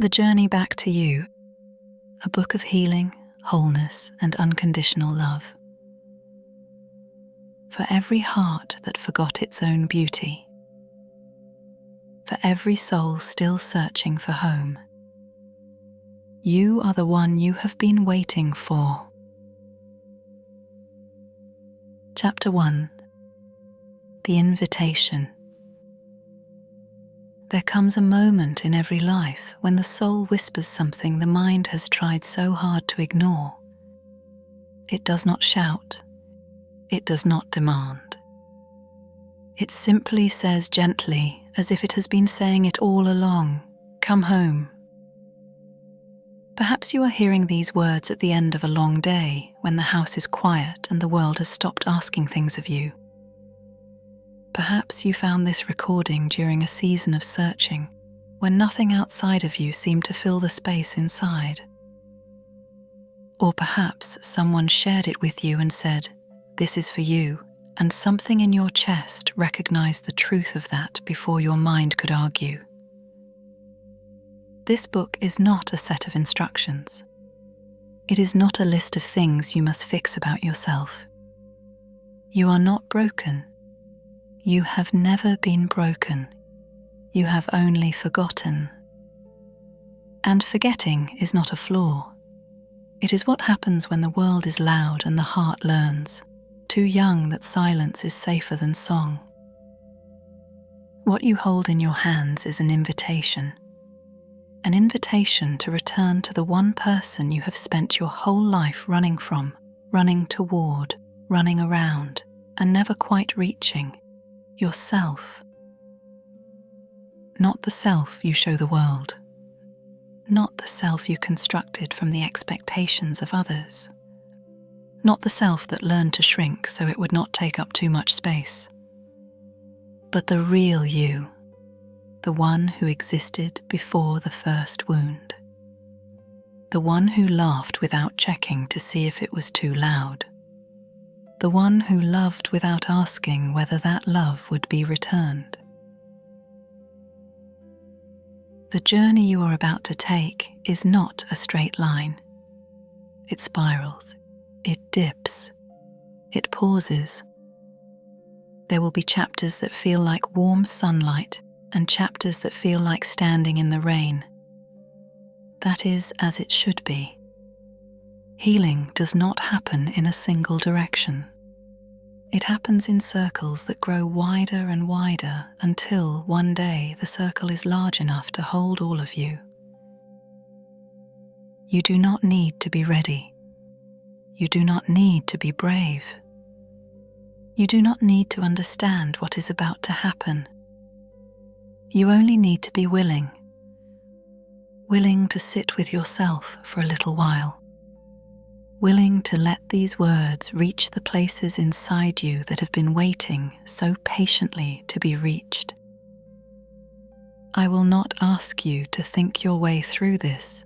The Journey Back to You, a book of healing, wholeness, and unconditional love. For every heart that forgot its own beauty, for every soul still searching for home, you are the one you have been waiting for. Chapter 1. The Invitation. There comes a moment in every life when the soul whispers something the mind has tried so hard to ignore. It does not shout. It does not demand. It simply says gently, as if it has been saying it all along, "Come home." Perhaps you are hearing these words at the end of a long day, when the house is quiet and the world has stopped asking things of you. Perhaps you found this recording during a season of searching, when nothing outside of you seemed to fill the space inside. Or perhaps someone shared it with you and said, "This is for you," and something in your chest recognized the truth of that before your mind could argue. This book is not a set of instructions. It is not a list of things you must fix about yourself. You are not broken. You have never been broken. You have only forgotten. And forgetting is not a flaw. It is what happens when the world is loud and the heart learns, too young that silence is safer than song. What you hold in your hands is an invitation to return to the one person you have spent your whole life running from, running toward, running around, and never quite reaching. Yourself. Not the self you show the world. Not the self you constructed from the expectations of others. Not the self that learned to shrink so it would not take up too much space. But the real you, the one who existed before the first wound. The one who laughed without checking to see if it was too loud. The one who loved without asking whether that love would be returned. The journey you are about to take is not a straight line. It spirals, it dips, it pauses. There will be chapters that feel like warm sunlight and chapters that feel like standing in the rain. That is as it should be. Healing does not happen in a single direction. It happens in circles that grow wider and wider until one day the circle is large enough to hold all of you. You do not need to be ready. You do not need to be brave. You do not need to understand what is about to happen. You only need to be willing. Willing to sit with yourself for a little while. Willing to let these words reach the places inside you that have been waiting so patiently to be reached. I will not ask you to think your way through this.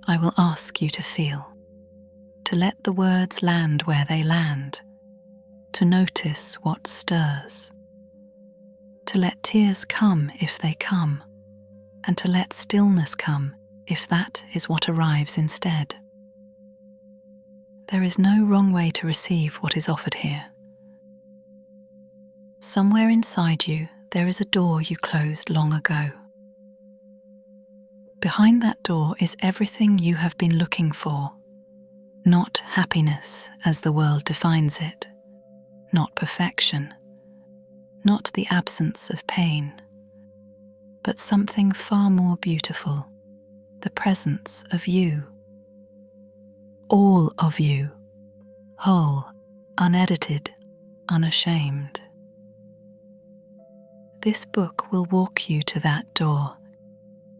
I will ask you to feel, to let the words land where they land, to notice what stirs, to let tears come if they come, and to let stillness come if that is what arrives instead. There is no wrong way to receive what is offered here. Somewhere inside you, there is a door you closed long ago. Behind that door is everything you have been looking for. Not happiness as the world defines it, not perfection, not the absence of pain, but something far more beautiful, the presence of you. All of you, whole, unedited, unashamed. This book will walk you to that door.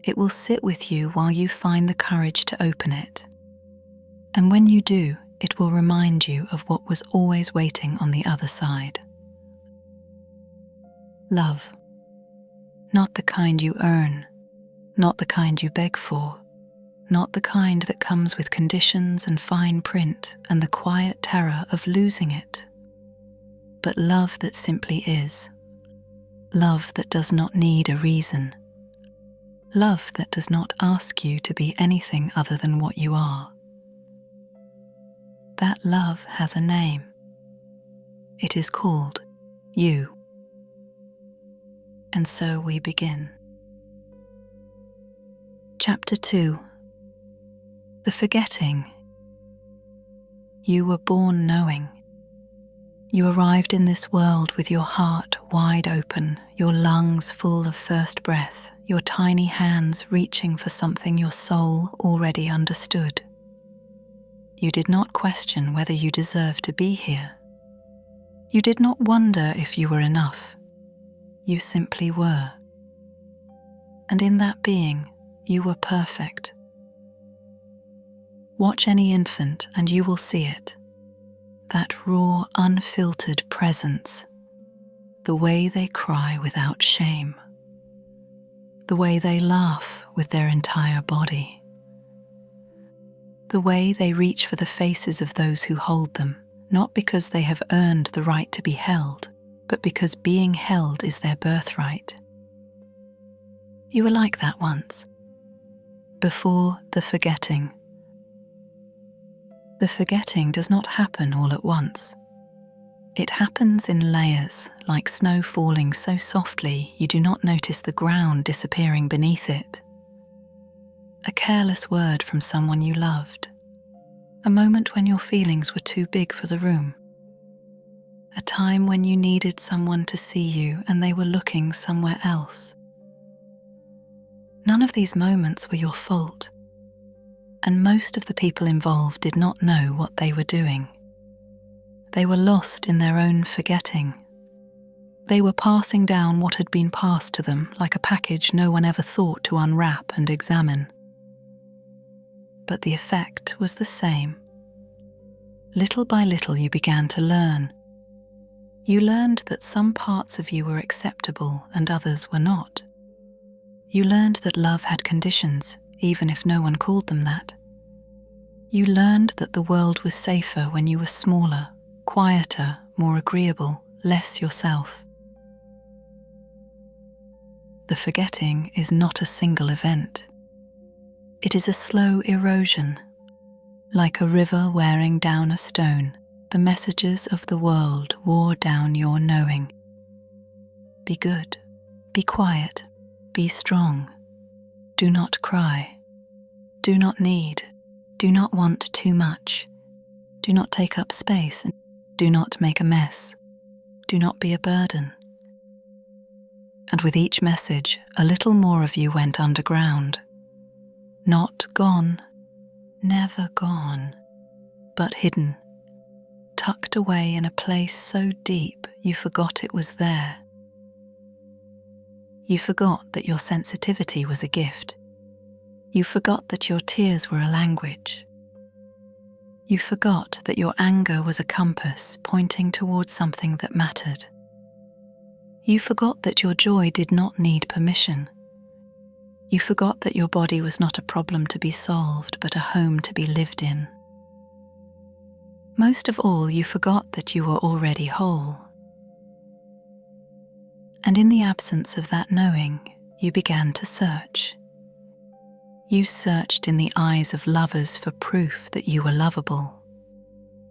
It will sit with you while you find the courage to open it. And when you do, it will remind you of what was always waiting on the other side. Love. Not the kind you earn, not the kind you beg for, not the kind that comes with conditions and fine print and the quiet terror of losing it, but love that simply is, love that does not need a reason, Love that does not ask you to be anything other than what you are. That love has a name. It is called you. And so we begin. Chapter 2. The Forgetting. You were born knowing. You arrived in this world with your heart wide open, your lungs full of first breath, your tiny hands reaching for something your soul already understood. You did not question whether you deserved to be here. You did not wonder if you were enough. You simply were. And in that being, you were perfect. Watch any infant and you will see it. That raw, unfiltered presence. The way they cry without shame. The way they laugh with their entire body. The way they reach for the faces of those who hold them, not because they have earned the right to be held, but because being held is their birthright. You were like that once, before the forgetting. The forgetting does not happen all at once. It happens in layers, like snow falling so softly you do not notice the ground disappearing beneath it. A careless word from someone you loved. A moment when your feelings were too big for the room. A time when you needed someone to see you and they were looking somewhere else. None of these moments were your fault, and most of the people involved did not know what they were doing. They were lost in their own forgetting. They were passing down what had been passed to them like a package no one ever thought to unwrap and examine. But the effect was the same. Little by little you began to learn. You learned that some parts of you were acceptable and others were not. You learned that love had conditions, even if no one called them that. You learned that the world was safer when you were smaller, quieter, more agreeable, less yourself. The forgetting is not a single event. It is a slow erosion. Like a river wearing down a stone, the messages of the world wore down your knowing. Be good, be quiet, be strong. Do not cry. Do not need. Do not want too much. Do not take up space. Do not make a mess. Do not be a burden. And with each message, a little more of you went underground. Not gone, never gone, but hidden, tucked away in a place so deep you forgot it was there. You forgot that your sensitivity was a gift. You forgot that your tears were a language. You forgot that your anger was a compass pointing towards something that mattered. You forgot that your joy did not need permission. You forgot that your body was not a problem to be solved, but a home to be lived in. Most of all, you forgot that you were already whole. And in the absence of that knowing, you began to search. You searched in the eyes of lovers for proof that you were lovable.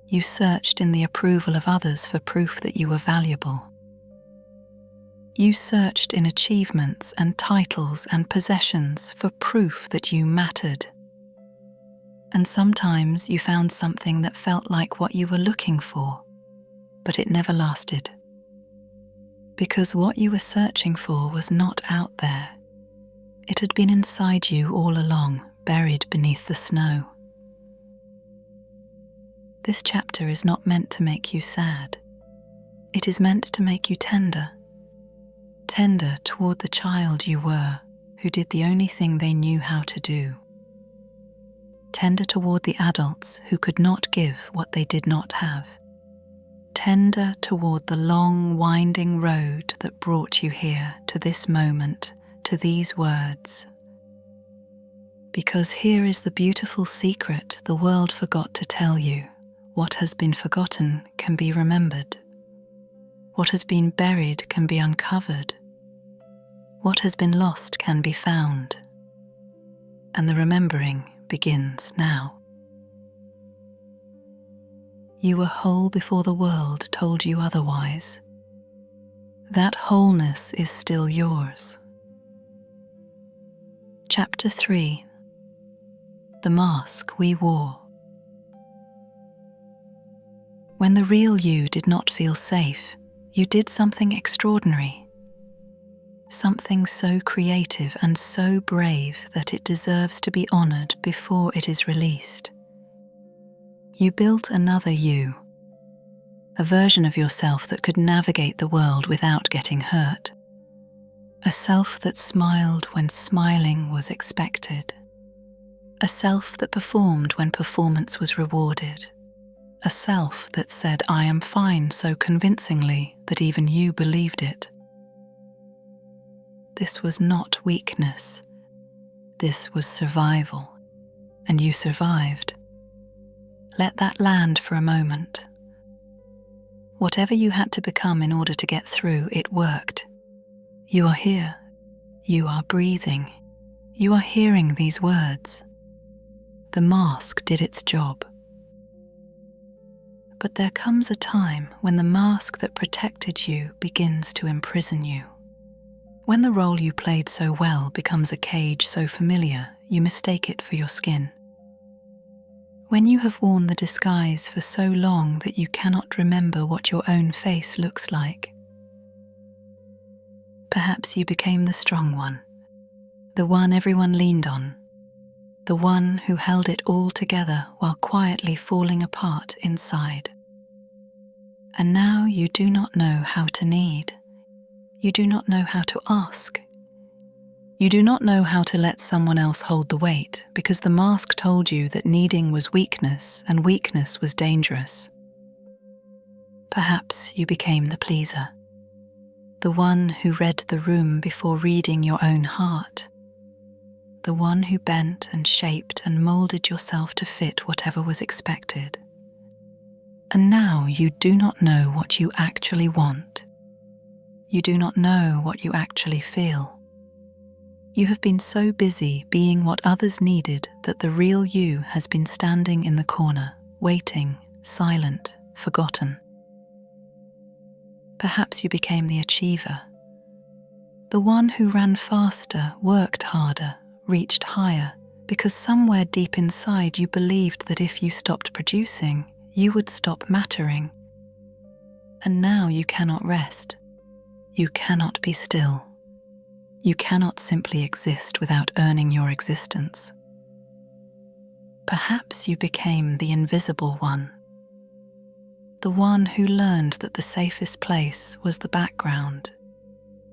You searched in the approval of others for proof that you were valuable. You searched in achievements and titles and possessions for proof that you mattered. And sometimes you found something that felt like what you were looking for, but it never lasted. Because what you were searching for was not out there. It had been inside you all along, buried beneath the snow. This chapter is not meant to make you sad. It is meant to make you tender. Tender toward the child you were, who did the only thing they knew how to do. Tender toward the adults who could not give what they did not have. Tender toward the long, winding road that brought you here to this moment, to these words. Because here is the beautiful secret the world forgot to tell you. What has been forgotten can be remembered. What has been buried can be uncovered. What has been lost can be found. and the remembering begins now. You were whole before the world told you otherwise. That wholeness is still yours. Chapter 3. The Mask We Wore. When the real you did not feel safe, you did something extraordinary. Something so creative and so brave that it deserves to be honored before it is released. You built another you, a version of yourself that could navigate the world without getting hurt. A self that smiled when smiling was expected. A self that performed when performance was rewarded. A self that said, "I am fine," so convincingly that even you believed it. This was not weakness. This was survival, and you survived. Let that land for a moment. Whatever you had to become in order to get through, it worked. You are here. You are breathing. You are hearing these words. The mask did its job. But there comes a time when the mask that protected you begins to imprison you. When the role you played so well becomes a cage so familiar, you mistake it for your skin. When you have worn the disguise for so long that you cannot remember what your own face looks like. Perhaps you became the strong one, the one everyone leaned on, the one who held it all together while quietly falling apart inside. And now you do not know how to need. You do not know how to ask. You do not know how to let someone else hold the weight because the mask told you that needing was weakness and weakness was dangerous. Perhaps you became the pleaser, the one who read the room before reading your own heart, the one who bent and shaped and molded yourself to fit whatever was expected. And now you do not know what you actually want. You do not know what you actually feel. You have been so busy being what others needed that the real you has been standing in the corner, waiting, silent, forgotten. Perhaps you became the achiever, the one who ran faster, worked harder, reached higher, because somewhere deep inside you believed that if you stopped producing, you would stop mattering. And now you cannot rest. You cannot be still. You cannot simply exist without earning your existence. Perhaps you became the invisible one, the one who learned that the safest place was the background,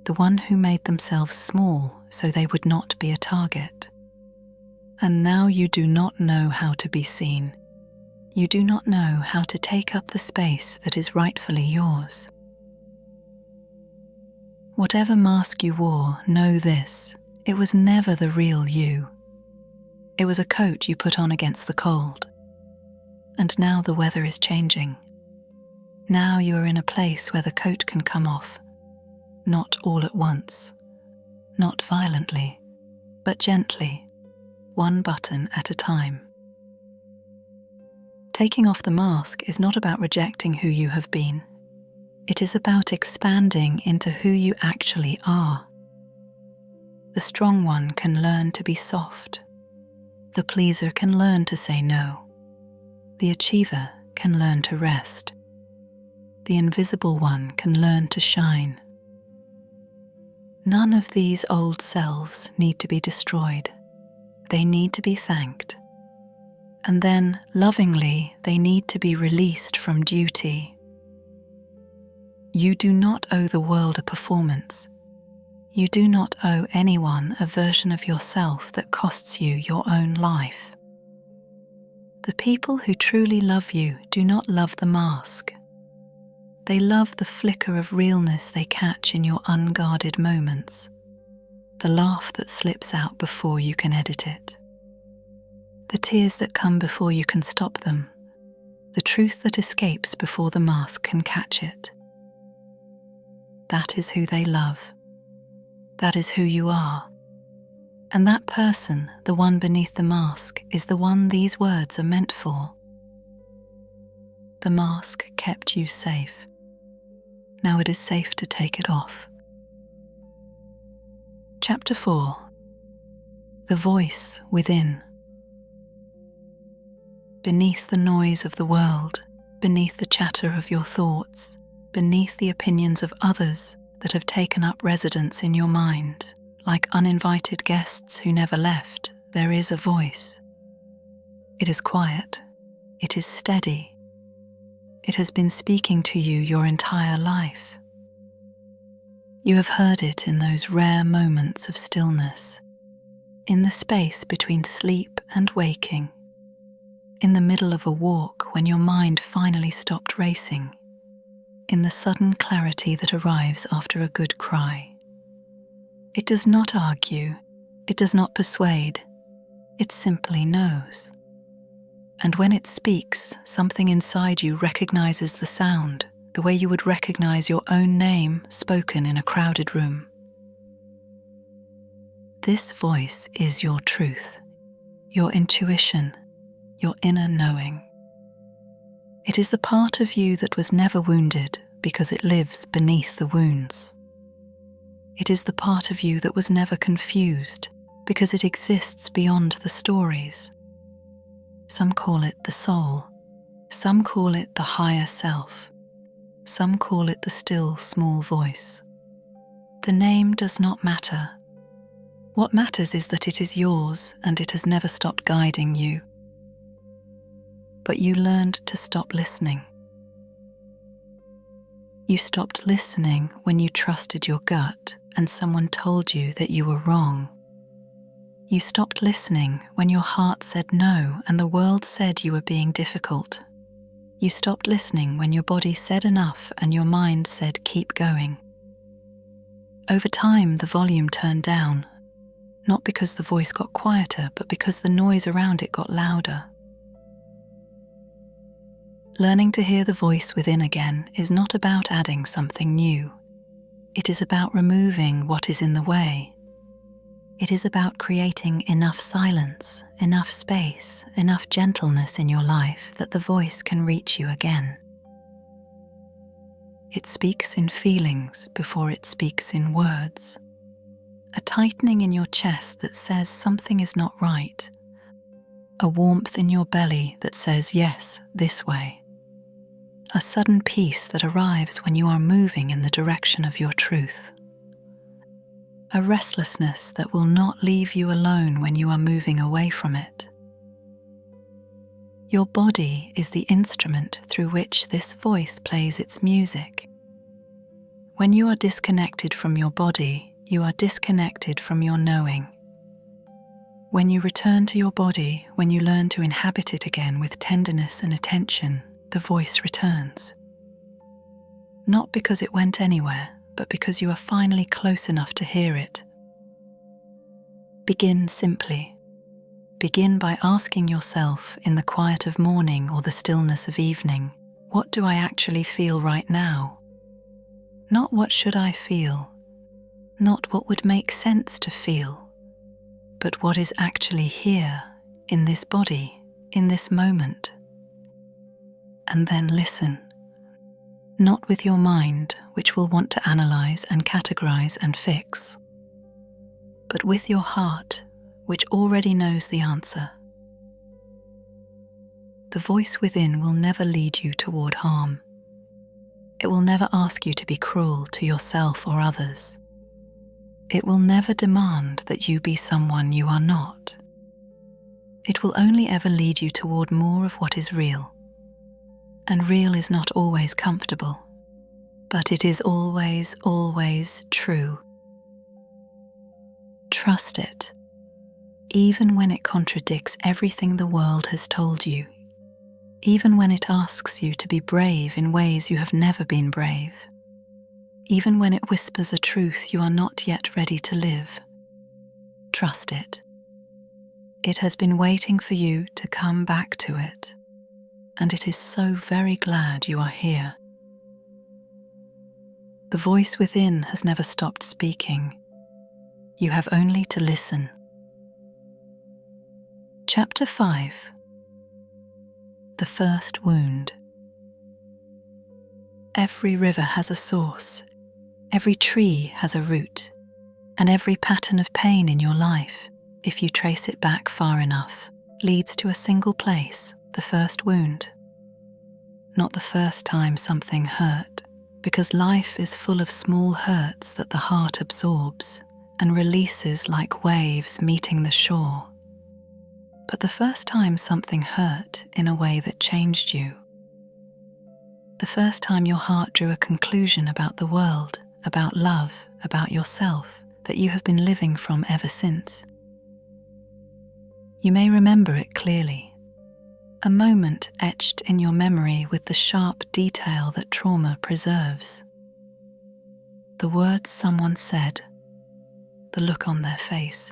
the one who made themselves small so they would not be a target. And now you do not know how to be seen. You do not know how to take up the space that is rightfully yours. Whatever mask you wore, know this, it was never the real you. It was a coat you put on against the cold. And now the weather is changing. Now you are in a place where the coat can come off, not all at once, not violently, but gently, one button at a time. Taking off the mask is not about rejecting who you have been. It is about expanding into who you actually are. The strong one can learn to be soft. The pleaser can learn to say no. The achiever can learn to rest. The invisible one can learn to shine. None of these old selves need to be destroyed. They need to be thanked. And then, lovingly, they need to be released from duty. You do not owe the world a performance. You do not owe anyone a version of yourself that costs you your own life. The people who truly love you do not love the mask. They love the flicker of realness they catch in your unguarded moments, the laugh that slips out before you can edit it, the tears that come before you can stop them, the truth that escapes before the mask can catch it. That is who they love. That is who you are. And that person, the one beneath the mask, is the one these words are meant for. The mask kept you safe. Now it is safe to take it off. Chapter 4. The Voice Within. Beneath the noise of the world, beneath the chatter of your thoughts, beneath the opinions of others that have taken up residence in your mind, like uninvited guests who never left, there is a voice. It is quiet. It is steady. It has been speaking to you your entire life. You have heard it in those rare moments of stillness, in the space between sleep and waking, in the middle of a walk when your mind finally stopped racing, in the sudden clarity that arrives after a good cry. It does not argue, it does not persuade, it simply knows. And when it speaks, something inside you recognizes the sound, the way you would recognize your own name spoken in a crowded room. This voice is your truth, your intuition, your inner knowing. It is the part of you that was never wounded because it lives beneath the wounds. It is the part of you that was never confused because it exists beyond the stories. Some call it the soul, some call it the higher self, some call it the still small voice. The name does not matter. What matters is that it is yours and it has never stopped guiding you. But you learned to stop listening. You stopped listening when you trusted your gut and someone told you that you were wrong. You stopped listening when your heart said no and the world said you were being difficult. You stopped listening when your body said enough and your mind said keep going. Over time, the volume turned down, not because the voice got quieter, but because the noise around it got louder. Learning to hear the voice within again is not about adding something new. It is about removing what is in the way. It is about creating enough silence, enough space, enough gentleness in your life that the voice can reach you again. It speaks in feelings before it speaks in words. A tightening in your chest that says something is not right. A warmth in your belly that says yes, this way. A sudden peace that arrives when you are moving in the direction of your truth. A restlessness that will not leave you alone when you are moving away from it. Your body is the instrument through which this voice plays its music. When you are disconnected from your body, you are disconnected from your knowing. When you return to your body, when you learn to inhabit it again with tenderness and attention, the voice returns. Not because it went anywhere, but because you are finally close enough to hear it. Begin simply. Begin by asking yourself in the quiet of morning or the stillness of evening, what do I actually feel right now? Not what should I feel, not what would make sense to feel, but what is actually here, in this body, in this moment. And then listen. Not with your mind, which will want to analyze and categorize and fix, but with your heart, which already knows the answer. The voice within will never lead you toward harm. It will never ask you to be cruel to yourself or others. It will never demand that you be someone you are not. It will only ever lead you toward more of what is real. And real is not always comfortable, but it is always, always true. Trust it, even when it contradicts everything the world has told you, even when it asks you to be brave in ways you have never been brave, even when it whispers a truth you are not yet ready to live. Trust it. It has been waiting for you to come back to it. And it is so very glad you are here. The voice within has never stopped speaking. You have only to listen, Chapter 5. The First Wound. Every river has a source, every tree has a root, and every pattern of pain in your life, if you trace it back far enough, leads to a single place, the first wound. Not the first time something hurt, because life is full of small hurts that the heart absorbs and releases like waves meeting the shore. But the first time something hurt in a way that changed you. The first time your heart drew a conclusion about the world, about love, about yourself, that you have been living from ever since. You may remember it clearly. A moment etched in your memory with the sharp detail that trauma preserves. The words someone said, the look on their face,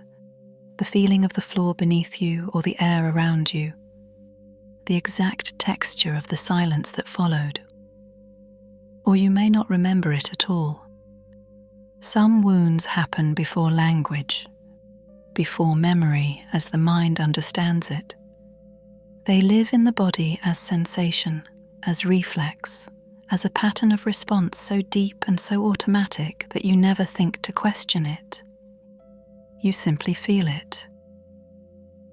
the feeling of the floor beneath you or the air around you, the exact texture of the silence that followed. Or you may not remember it at all. Some wounds happen before language, before memory as the mind understands it. They live in the body as sensation, as reflex, as a pattern of response so deep and so automatic that you never think to question it. You simply feel it.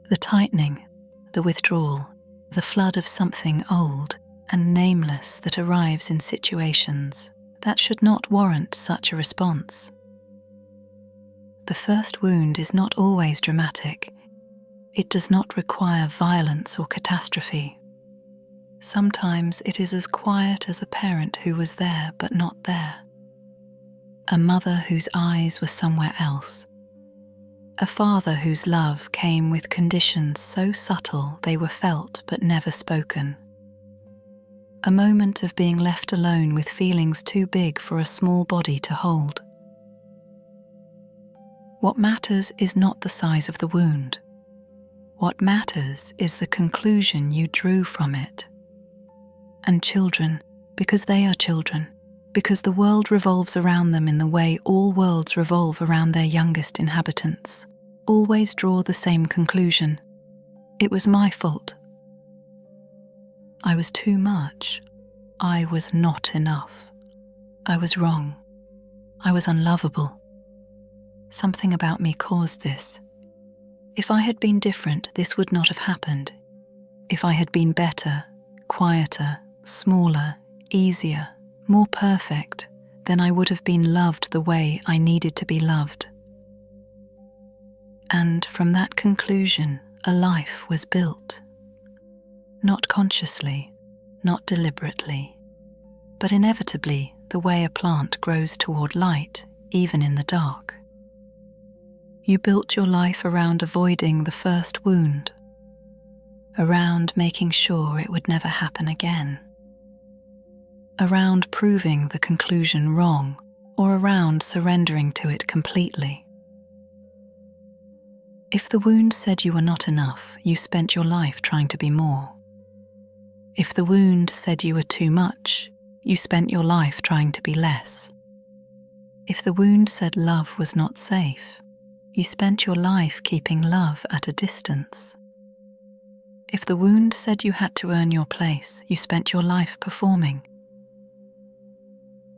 The tightening, the withdrawal, the flood of something old and nameless that arrives in situations that should not warrant such a response. The first wound is not always dramatic. It does not require violence or catastrophe. Sometimes it is as quiet as a parent who was there but not there. A mother whose eyes were somewhere else. A father whose love came with conditions so subtle they were felt but never spoken. A moment of being left alone with feelings too big for a small body to hold. What matters is not the size of the wound. What matters is the conclusion you drew from it. And children, because they are children, because the world revolves around them in the way all worlds revolve around their youngest inhabitants, always draw the same conclusion. It was my fault. I was too much. I was not enough. I was wrong. I was unlovable. Something about me caused this. If I had been different, this would not have happened. If I had been better, quieter, smaller, easier, more perfect, then I would have been loved the way I needed to be loved. And from that conclusion, a life was built. Not consciously, not deliberately, but inevitably the way a plant grows toward light, even in the dark. You built your life around avoiding the first wound, around making sure it would never happen again, around proving the conclusion wrong, or around surrendering to it completely. If the wound said you were not enough, you spent your life trying to be more. If the wound said you were too much, you spent your life trying to be less. If the wound said love was not safe, you spent your life keeping love at a distance. If the wound said you had to earn your place, you spent your life performing.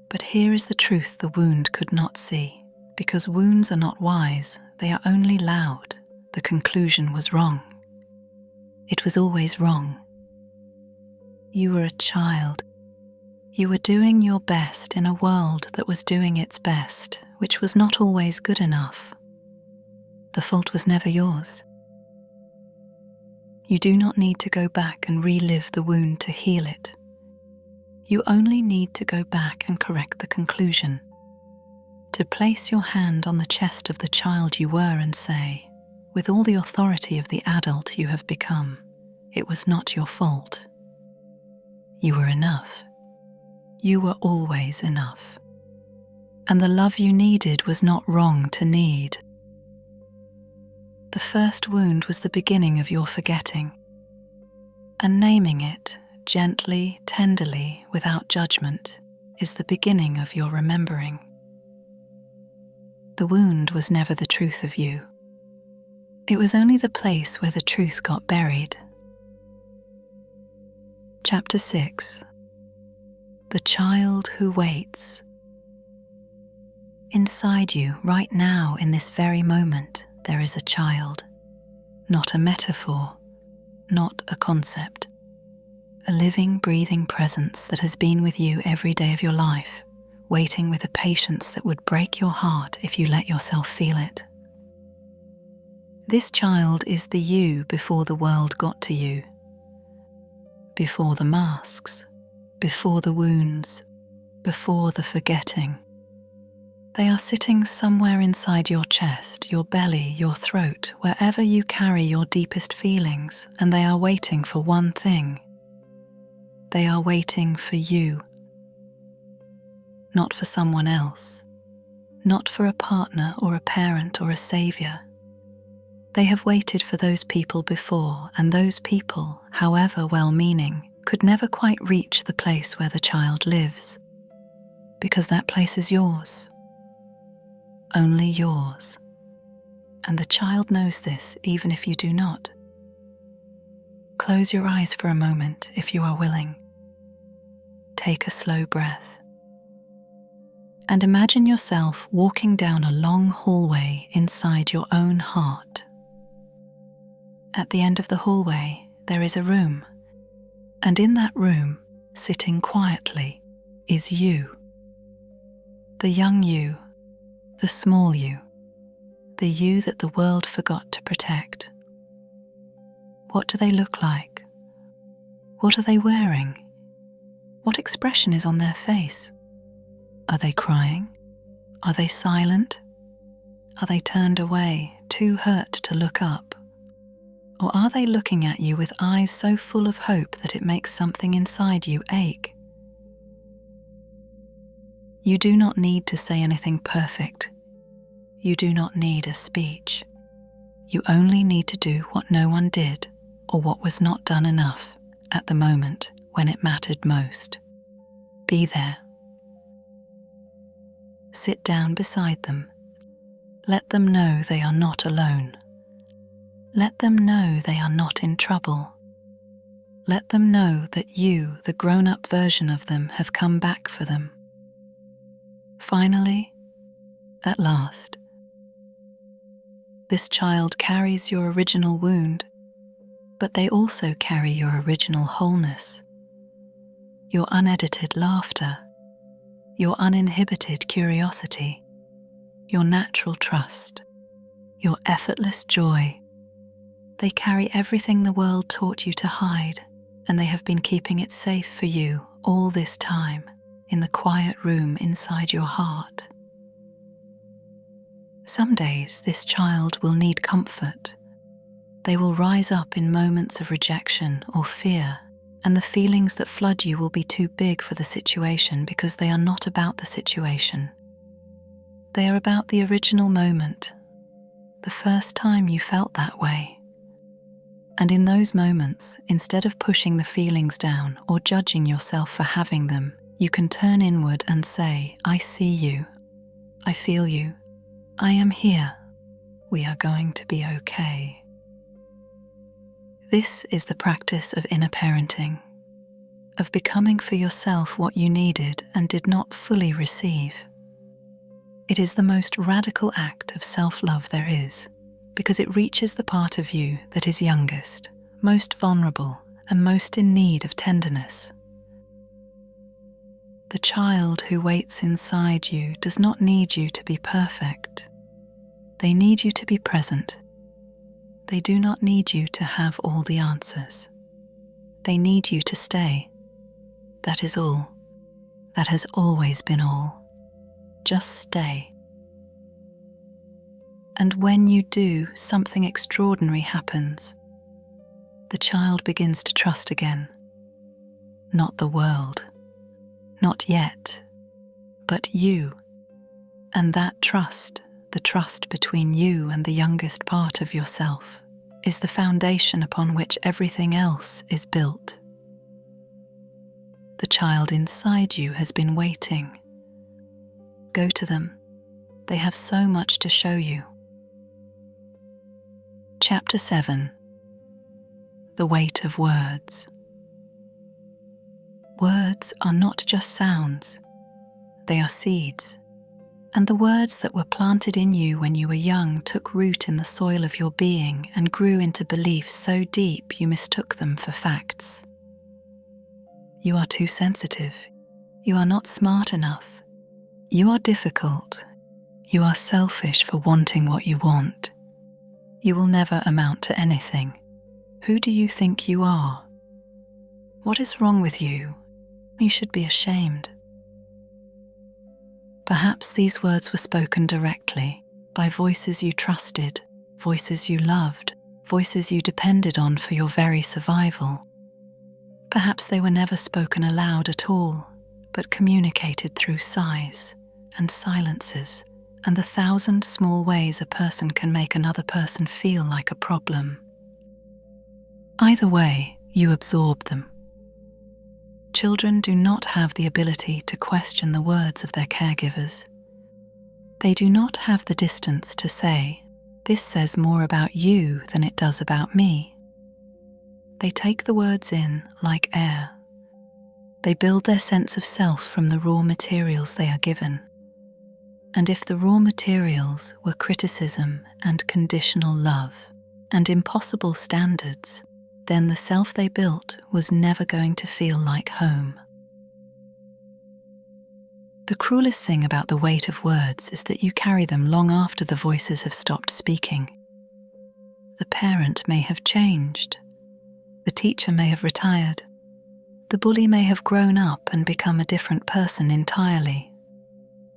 But here is the truth the wound could not see, because wounds are not wise, they are only loud. The conclusion was wrong. It was always wrong. You were a child. You were doing your best in a world that was doing its best, which was not always good enough. The fault was never yours. You do not need to go back and relive the wound to heal it. You only need to go back and correct the conclusion. To place your hand on the chest of the child you were and say, with all the authority of the adult you have become, it was not your fault. You were enough. You were always enough. And the love you needed was not wrong to need. The first wound was the beginning of your forgetting. And naming it, gently, tenderly, without judgment, is the beginning of your remembering. The wound was never the truth of you. It was only the place where the truth got buried. Chapter 6. The Child Who Waits. Inside you, right now, in this very moment, there is a child. Not a metaphor, not a concept. A living, breathing presence that has been with you every day of your life, waiting with a patience that would break your heart if you let yourself feel it. This child is the you before the world got to you. Before the masks, before the wounds, before the forgetting. They are sitting somewhere inside your chest, your belly, your throat, wherever you carry your deepest feelings, and they are waiting for one thing. They are waiting for you. Not for someone else, not for a partner or a parent or a savior. They have waited for those people before, and those people, however well-meaning, could never quite reach the place where the child lives, because that place is yours. Only yours. And the child knows this even if you do not. Close your eyes for a moment if you are willing. Take a slow breath. And imagine yourself walking down a long hallway inside your own heart. At the end of the hallway, there is a room, and in that room, sitting quietly, is you. The young you, the small you, the you that the world forgot to protect. What do they look like? What are they wearing? What expression is on their face? Are they crying? Are they silent? Are they turned away, too hurt to look up? Or are they looking at you with eyes so full of hope that it makes something inside you ache? You do not need to say anything perfect. You do not need a speech. You only need to do what no one did or what was not done enough at the moment when it mattered most. Be there. Sit down beside them. Let them know they are not alone. Let them know they are not in trouble. Let them know that you, the grown-up version of them, have come back for them. Finally, at last, this child carries your original wound, but they also carry your original wholeness, your unedited laughter, your uninhibited curiosity, your natural trust, your effortless joy. They carry everything the world taught you to hide, and they have been keeping it safe for you all this time in the quiet room inside your heart. Some days this child will need comfort. They will rise up in moments of rejection or fear, and the feelings that flood you will be too big for the situation because they are not about the situation. They are about the original moment, the first time you felt that way. And in those moments, instead of pushing the feelings down or judging yourself for having them, you can turn inward and say, I see you. I feel you. I am here. We are going to be okay. This is the practice of inner parenting, of becoming for yourself what you needed and did not fully receive. It is the most radical act of self-love there is, because it reaches the part of you that is youngest, most vulnerable, and most in need of tenderness. The child who waits inside you does not need you to be perfect. They need you to be present. They do not need you to have all the answers. They need you to stay. That is all. That has always been all. Just stay. And when you do, something extraordinary happens. The child begins to trust again. Not the world, not yet, but you. And that trust, the trust between you and the youngest part of yourself, is the foundation upon which everything else is built. The child inside you has been waiting. Go to them. They have so much to show you. Chapter 7. The Weight of Words. Words are not just sounds, they are seeds. And the words that were planted in you when you were young took root in the soil of your being and grew into beliefs so deep you mistook them for facts. You are too sensitive. You are not smart enough. You are difficult. You are selfish for wanting what you want. You will never amount to anything. Who do you think you are? What is wrong with you? You should be ashamed. Perhaps these words were spoken directly by voices you trusted, voices you loved, voices you depended on for your very survival. Perhaps they were never spoken aloud at all, but communicated through sighs and silences and the 1,000 small ways a person can make another person feel like a problem. Either way, you absorb them. Children do not have the ability to question the words of their caregivers. They do not have the distance to say, "This says more about you than it does about me." They take the words in like air. They build their sense of self from the raw materials they are given. And if the raw materials were criticism and conditional love and impossible standards, then the self they built was never going to feel like home. The cruelest thing about the weight of words is that you carry them long after the voices have stopped speaking. The parent may have changed. The teacher may have retired. The bully may have grown up and become a different person entirely.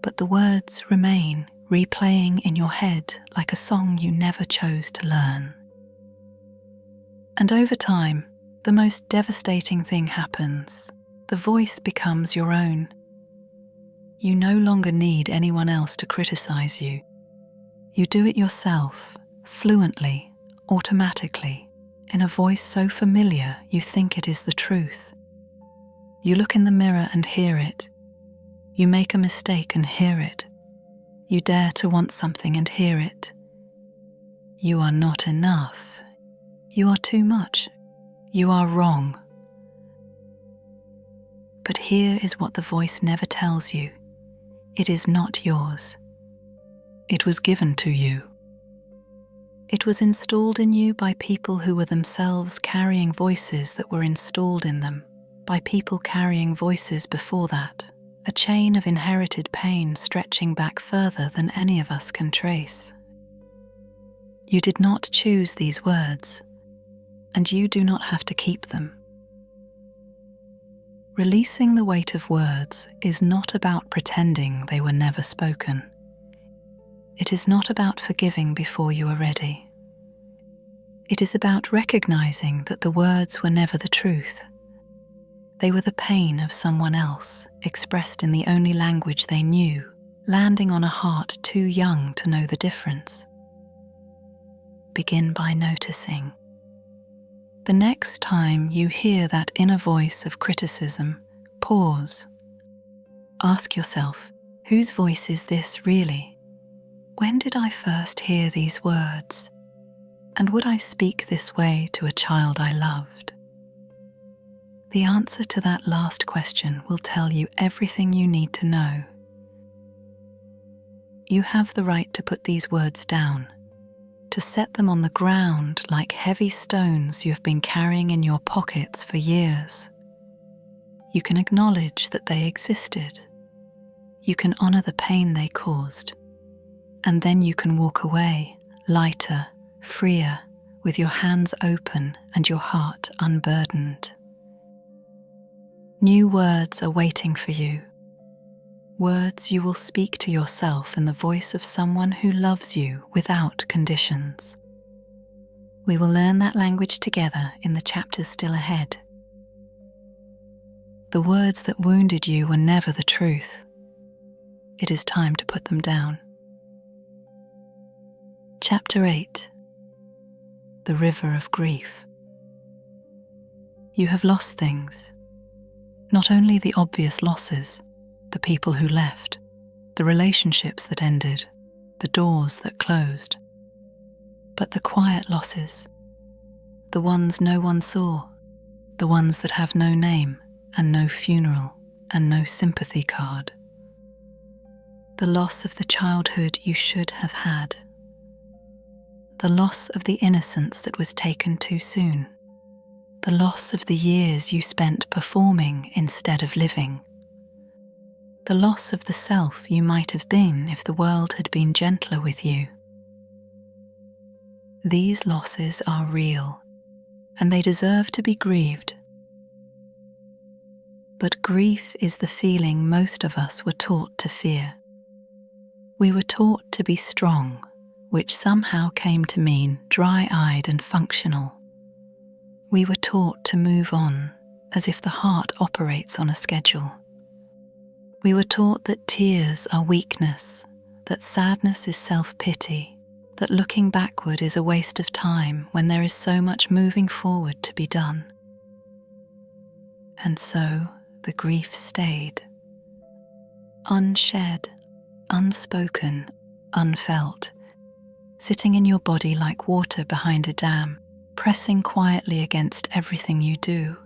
But the words remain, replaying in your head like a song you never chose to learn. And over time, the most devastating thing happens. The voice becomes your own. You no longer need anyone else to criticize you. You do it yourself, fluently, automatically, in a voice so familiar you think it is the truth. You look in the mirror and hear it. You make a mistake and hear it. You dare to want something and hear it. You are not enough. You are too much. You are wrong. But here is what the voice never tells you. It is not yours. It was given to you. It was installed in you by people who were themselves carrying voices that were installed in them, by people carrying voices before that, a chain of inherited pain stretching back further than any of us can trace. You did not choose these words, and you do not have to keep them. Releasing the weight of words is not about pretending they were never spoken. It is not about forgiving before you are ready. It is about recognizing that the words were never the truth. They were the pain of someone else, expressed in the only language they knew, landing on a heart too young to know the difference. Begin by noticing. The next time you hear that inner voice of criticism, pause. Ask yourself, whose voice is this really? When did I first hear these words? And would I speak this way to a child I loved? The answer to that last question will tell you everything you need to know. You have the right to put these words down, to set them on the ground like heavy stones you have been carrying in your pockets for years. You can acknowledge that they existed. You can honor the pain they caused. And then you can walk away, lighter, freer, with your hands open and your heart unburdened. New words are waiting for you. Words you will speak to yourself in the voice of someone who loves you without conditions. We will learn that language together in the chapters still ahead. The words that wounded you were never the truth. It is time to put them down. Chapter 8. The River of Grief. You have lost things. Not only the obvious losses, the people who left, the relationships that ended, the doors that closed, but the quiet losses, the ones no one saw, the ones that have no name and no funeral and no sympathy card. The loss of the childhood you should have had. The loss of the innocence that was taken too soon. The loss of the years you spent performing instead of living. The loss of the self you might have been if the world had been gentler with you. These losses are real, and they deserve to be grieved. But grief is the feeling most of us were taught to fear. We were taught to be strong, which somehow came to mean dry-eyed and functional. We were taught to move on as if the heart operates on a schedule. We were taught that tears are weakness, that sadness is self-pity, that looking backward is a waste of time when there is so much moving forward to be done. And so the grief stayed, unshed, unspoken, unfelt, sitting in your body like water behind a dam, pressing quietly against everything you do,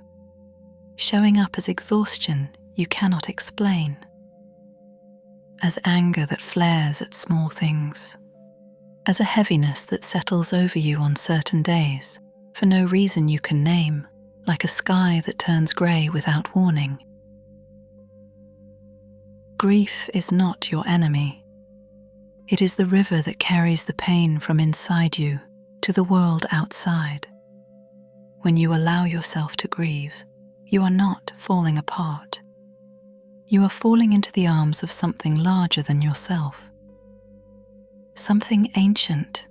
showing up as exhaustion you cannot explain, as anger that flares at small things, as a heaviness that settles over you on certain days for no reason you can name, like a sky that turns grey without warning. Grief is not your enemy. It is the river that carries the pain from inside you to the world outside. When you allow yourself to grieve, you are not falling apart. You are falling into the arms of something larger than yourself. Something ancient,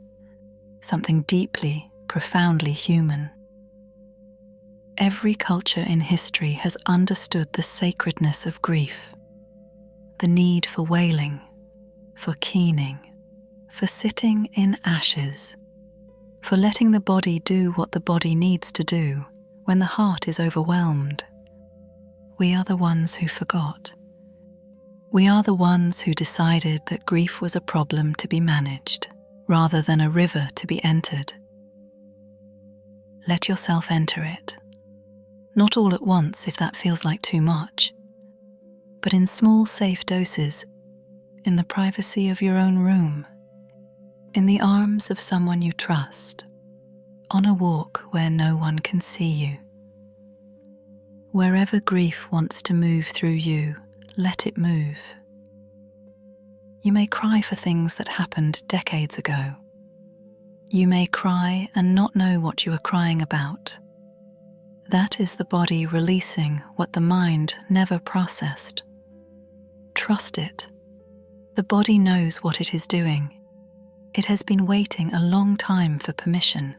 something deeply, profoundly human. Every culture in history has understood the sacredness of grief, the need for wailing, for keening, for sitting in ashes, for letting the body do what the body needs to do when the heart is overwhelmed. We are the ones who forgot. We are the ones who decided that grief was a problem to be managed, rather than a river to be entered. Let yourself enter it. Not all at once if that feels like too much, but in small safe doses, in the privacy of your own room, in the arms of someone you trust, on a walk where no one can see you. Wherever grief wants to move through you, let it move. You may cry for things that happened decades ago. You may cry and not know what you are crying about. That is the body releasing what the mind never processed. Trust it. The body knows what it is doing. It has been waiting a long time for permission.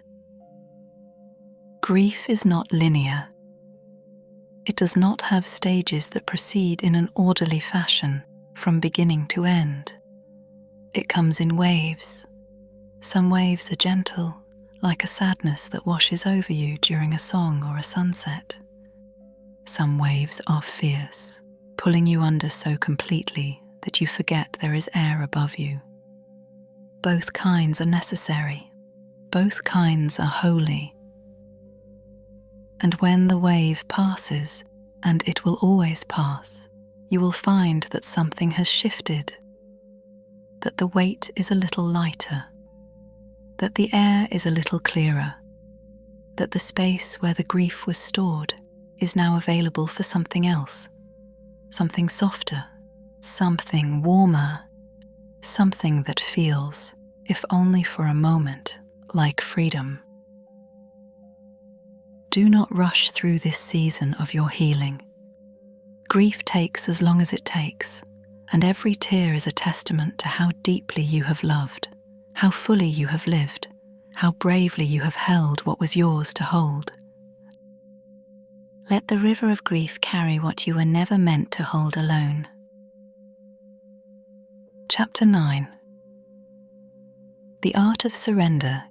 Grief is not linear. It does not have stages that proceed in an orderly fashion from beginning to end. It comes in waves. Some waves are gentle, like a sadness that washes over you during a song or a sunset. Some waves are fierce, pulling you under so completely that you forget there is air above you. Both kinds are necessary. Both kinds are holy. And when the wave passes, and it will always pass, you will find that something has shifted, that the weight is a little lighter, that the air is a little clearer, that the space where the grief was stored is now available for something else, something softer, something warmer, something that feels, if only for a moment, like freedom. Do not rush through this season of your healing. Grief takes as long as it takes, and every tear is a testament to how deeply you have loved, how fully you have lived, how bravely you have held what was yours to hold. Let the river of grief carry what you were never meant to hold alone. Chapter 9. The Art of Surrender.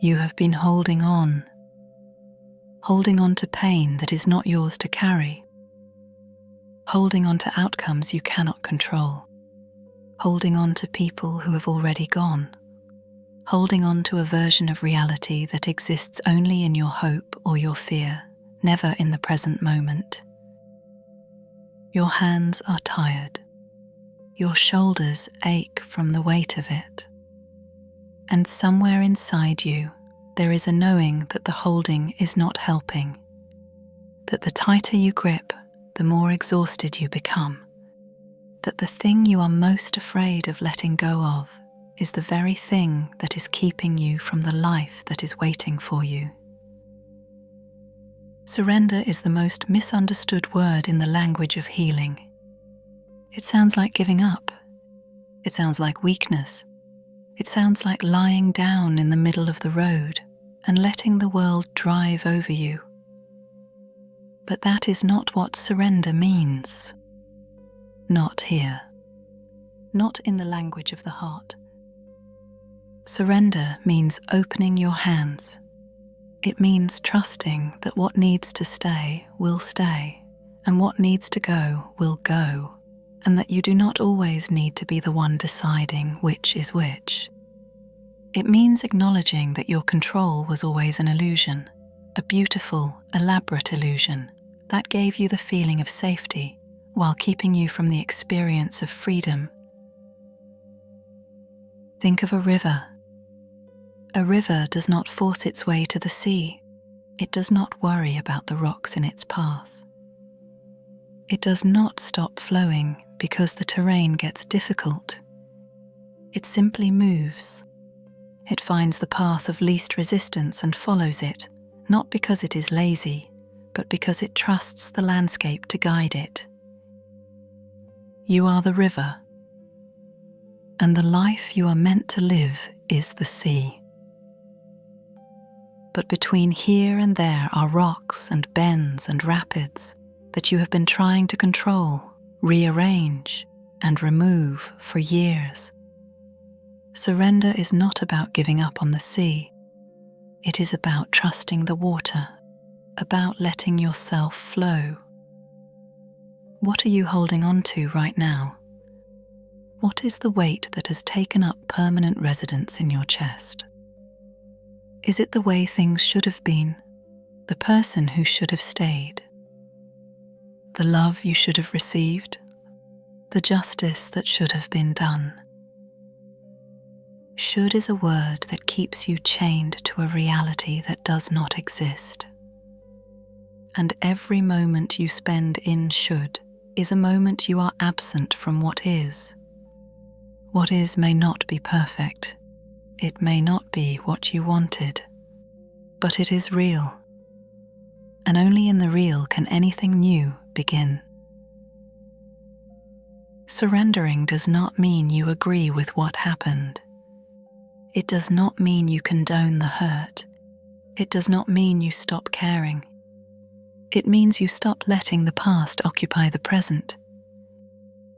You have been holding on to pain that is not yours to carry, holding on to outcomes you cannot control, holding on to people who have already gone, holding on to a version of reality that exists only in your hope or your fear, never in the present moment. Your hands are tired. Your shoulders ache from the weight of it. And somewhere inside you, there is a knowing that the holding is not helping, that the tighter you grip, the more exhausted you become, that the thing you are most afraid of letting go of is the very thing that is keeping you from the life that is waiting for you. Surrender is the most misunderstood word in the language of healing. It sounds like giving up. It sounds like weakness. It sounds like lying down in the middle of the road and letting the world drive over you. But that is not what surrender means. Not here. Not in the language of the heart. Surrender means opening your hands. It means trusting that what needs to stay will stay, and what needs to go will go, and that you do not always need to be the one deciding which is which. It means acknowledging that your control was always an illusion, a beautiful, elaborate illusion that gave you the feeling of safety while keeping you from the experience of freedom. Think of a river. A river does not force its way to the sea. It does not worry about the rocks in its path. It does not stop flowing because the terrain gets difficult. It simply moves. It finds the path of least resistance and follows it, not because it is lazy, but because it trusts the landscape to guide it. You are the river, and the life you are meant to live is the sea. But between here and there are rocks and bends and rapids that you have been trying to control, rearrange, and remove for years. Surrender is not about giving up on the sea. It is about trusting the water, about letting yourself flow. What are you holding on to right now? What is the weight that has taken up permanent residence in your chest? Is it the way things should have been, the person who should have stayed, the love you should have received, the justice that should have been done? Should is a word that keeps you chained to a reality that does not exist. And every moment you spend in should is a moment you are absent from what is. What is may not be perfect. It may not be what you wanted, but it is real. And only in the real can anything new begin. Surrendering does not mean you agree with what happened. It does not mean you condone the hurt. It does not mean you stop caring. It means you stop letting the past occupy the present.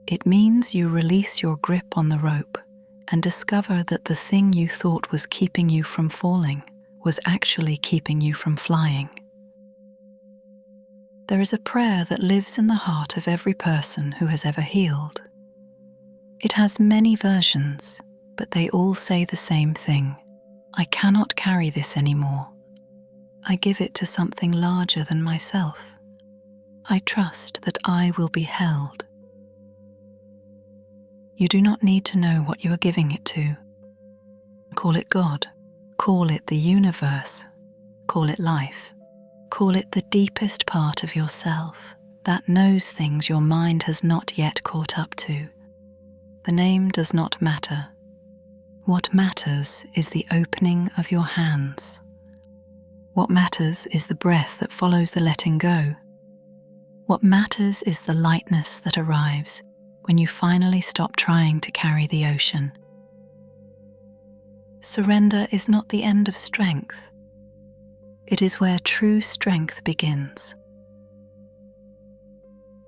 It means you release your grip on the rope and discover that the thing you thought was keeping you from falling was actually keeping you from flying. There is a prayer that lives in the heart of every person who has ever healed. It has many versions, but they all say the same thing. I cannot carry this anymore. I give it to something larger than myself. I trust that I will be held. You do not need to know what you are giving it to. Call it God. Call it the universe. Call it life. Call it the deepest part of yourself that knows things your mind has not yet caught up to. The name does not matter. What matters is the opening of your hands. What matters is the breath that follows the letting go. What matters is the lightness that arrives when you finally stop trying to carry the ocean. Surrender is not the end of strength. It is where true strength begins.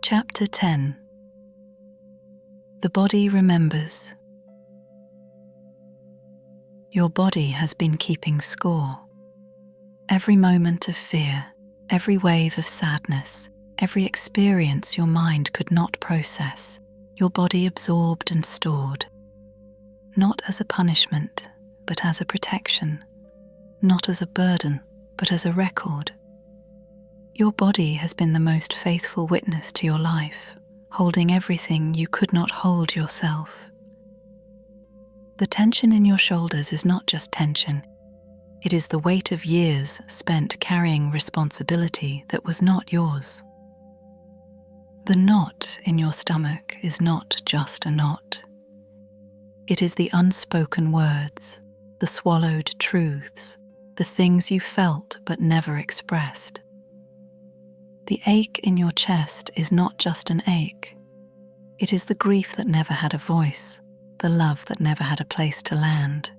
Chapter 10. The body remembers. Your body has been keeping score. Every moment of fear, every wave of sadness, every experience your mind could not process, your body absorbed and stored, not as a punishment, but as a protection, not as a burden, but as a record. Your body has been the most faithful witness to your life, holding everything you could not hold yourself. The tension in your shoulders is not just tension, it is the weight of years spent carrying responsibility that was not yours. The knot in your stomach is not just a knot. It is the unspoken words, the swallowed truths, the things you felt but never expressed. The ache in your chest is not just an ache. It is the grief that never had a voice, the love that never had a place to land.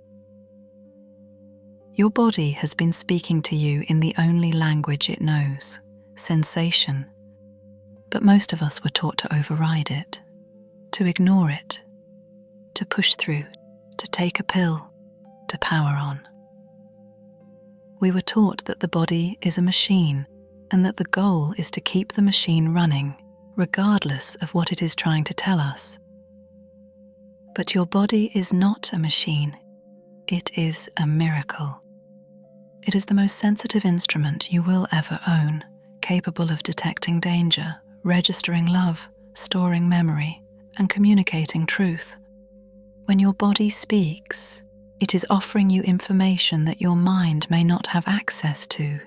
Your body has been speaking to you in the only language it knows, sensation. But most of us were taught to override it, to ignore it, to push through, to take a pill, to power on. We were taught that the body is a machine and that the goal is to keep the machine running, regardless of what it is trying to tell us. But your body is not a machine. It is a miracle. It is the most sensitive instrument you will ever own, capable of detecting danger, registering love, storing memory, and communicating truth. When your body speaks, it is offering you information that your mind may not have access to.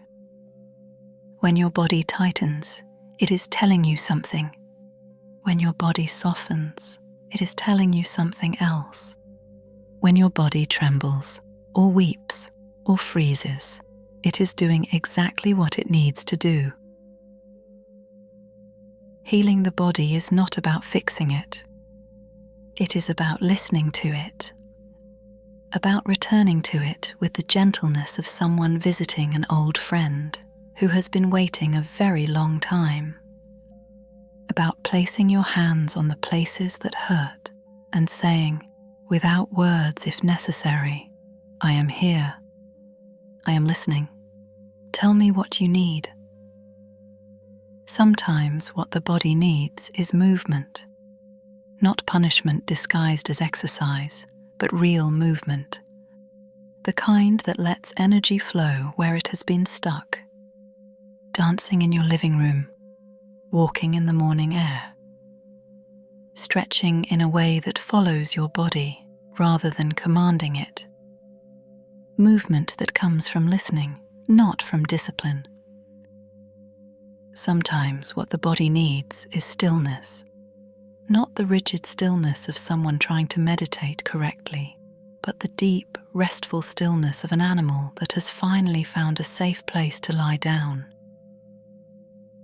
When your body tightens, it is telling you something. When your body softens, it is telling you something else. When your body trembles, or weeps, or freezes, it is doing exactly what it needs to do. Healing the body is not about fixing it. It is about listening to it, about returning to it with the gentleness of someone visiting an old friend who has been waiting a very long time, about placing your hands on the places that hurt and saying, without words if necessary, I am here. I am listening. Tell me what you need. Sometimes what the body needs is movement, not punishment disguised as exercise, but real movement, the kind that lets energy flow where it has been stuck. Dancing in your living room, walking in the morning air, stretching in a way that follows your body rather than commanding it. Movement that comes from listening, not from discipline. Sometimes what the body needs is stillness, not the rigid stillness of someone trying to meditate correctly, but the deep, restful stillness of an animal that has finally found a safe place to lie down.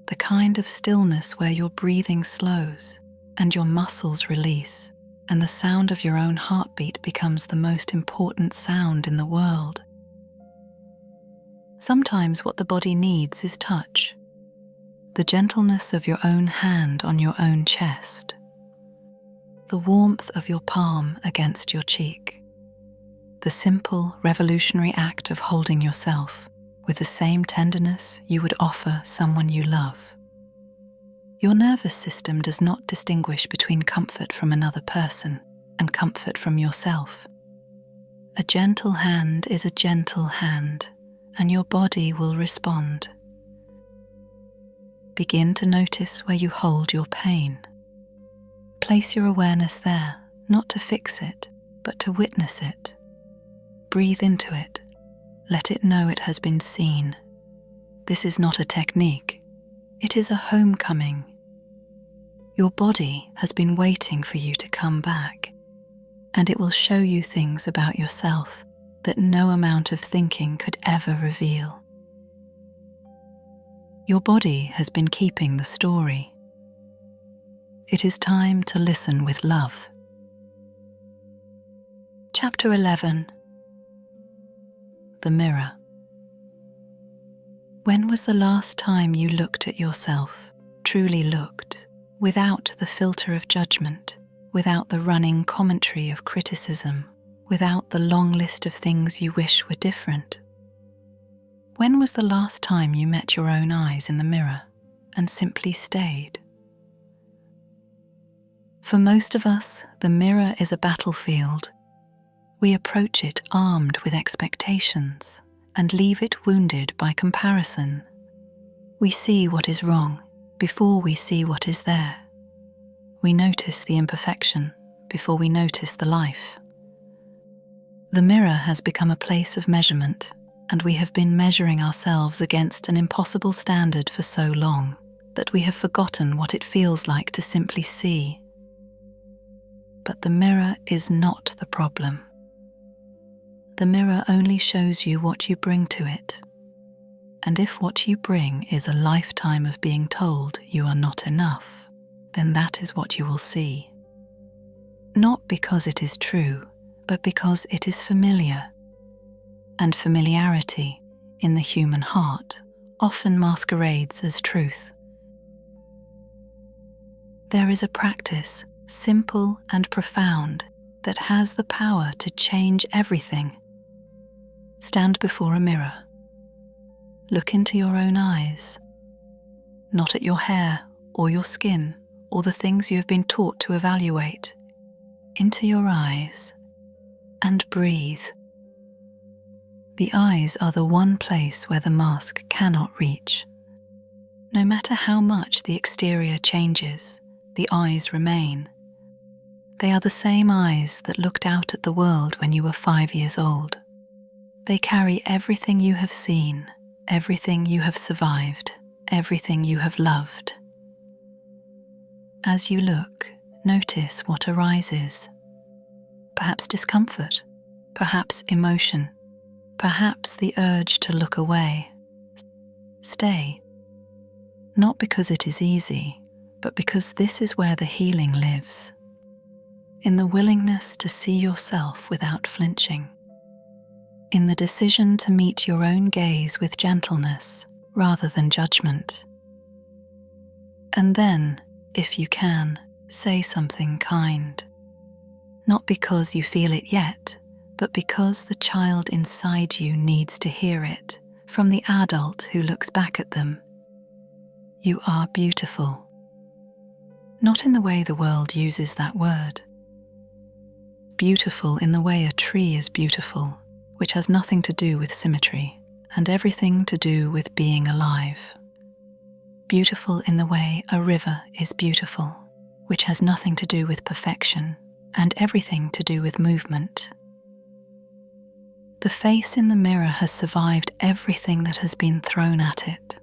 The kind of stillness where your breathing slows and your muscles release, and the sound of your own heartbeat becomes the most important sound in the world. Sometimes what the body needs is touch, the gentleness of your own hand on your own chest, the warmth of your palm against your cheek, the simple, revolutionary act of holding yourself with the same tenderness you would offer someone you love. Your nervous system does not distinguish between comfort from another person and comfort from yourself. A gentle hand is a gentle hand, and your body will respond. Begin to notice where you hold your pain. Place your awareness there, not to fix it, but to witness it. Breathe into it. Let it know it has been seen. This is not a technique. It is a homecoming. Your body has been waiting for you to come back, and it will show you things about yourself that no amount of thinking could ever reveal. Your body has been keeping the story. It is time to listen with love. Chapter 11. The Mirror. When was the last time you looked at yourself, truly looked, without the filter of judgment, without the running commentary of criticism, without the long list of things you wish were different? When was the last time you met your own eyes in the mirror and simply stayed? For most of us, the mirror is a battlefield. We approach it armed with expectations and leave it wounded by comparison. We see what is wrong before we see what is there. We notice the imperfection before we notice the life. The mirror has become a place of measurement, and we have been measuring ourselves against an impossible standard for so long that we have forgotten what it feels like to simply see. But the mirror is not the problem. The mirror only shows you what you bring to it. And if what you bring is a lifetime of being told you are not enough, then that is what you will see. Not because it is true, but because it is familiar. And familiarity in the human heart often masquerades as truth. There is a practice, simple and profound, that has the power to change everything. Stand before a mirror. Look into your own eyes, not at your hair or your skin or the things you have been taught to evaluate. Into your eyes and breathe. The eyes are the one place where the mask cannot reach. No matter how much the exterior changes, the eyes remain. They are the same eyes that looked out at the world when you were 5 years old. They carry everything you have seen, everything you have survived, everything you have loved. As you look, notice what arises. Perhaps discomfort, perhaps emotion, perhaps the urge to look away. Stay, not because it is easy, but because this is where the healing lives. In the willingness to see yourself without flinching. In the decision to meet your own gaze with gentleness rather than judgment. And then, if you can, say something kind. Not because you feel it yet, but because the child inside you needs to hear it from the adult who looks back at them. You are beautiful. Not in the way the world uses that word. Beautiful in the way a tree is beautiful, which has nothing to do with symmetry and everything to do with being alive. Beautiful in the way a river is beautiful, which has nothing to do with perfection and everything to do with movement. The face in the mirror has survived everything that has been thrown at it.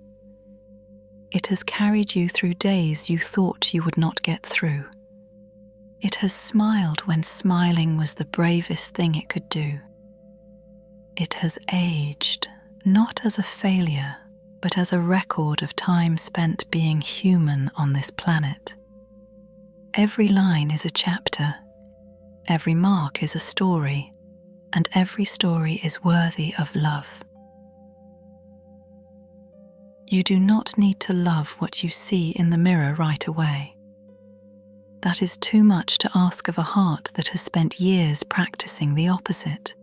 It has carried you through days you thought you would not get through. It has smiled when smiling was the bravest thing it could do. It has aged, not as a failure, but as a record of time spent being human on this planet. Every line is a chapter, every mark is a story, and every story is worthy of love. You do not need to love what you see in the mirror right away. That is too much to ask of a heart that has spent years practicing the opposite.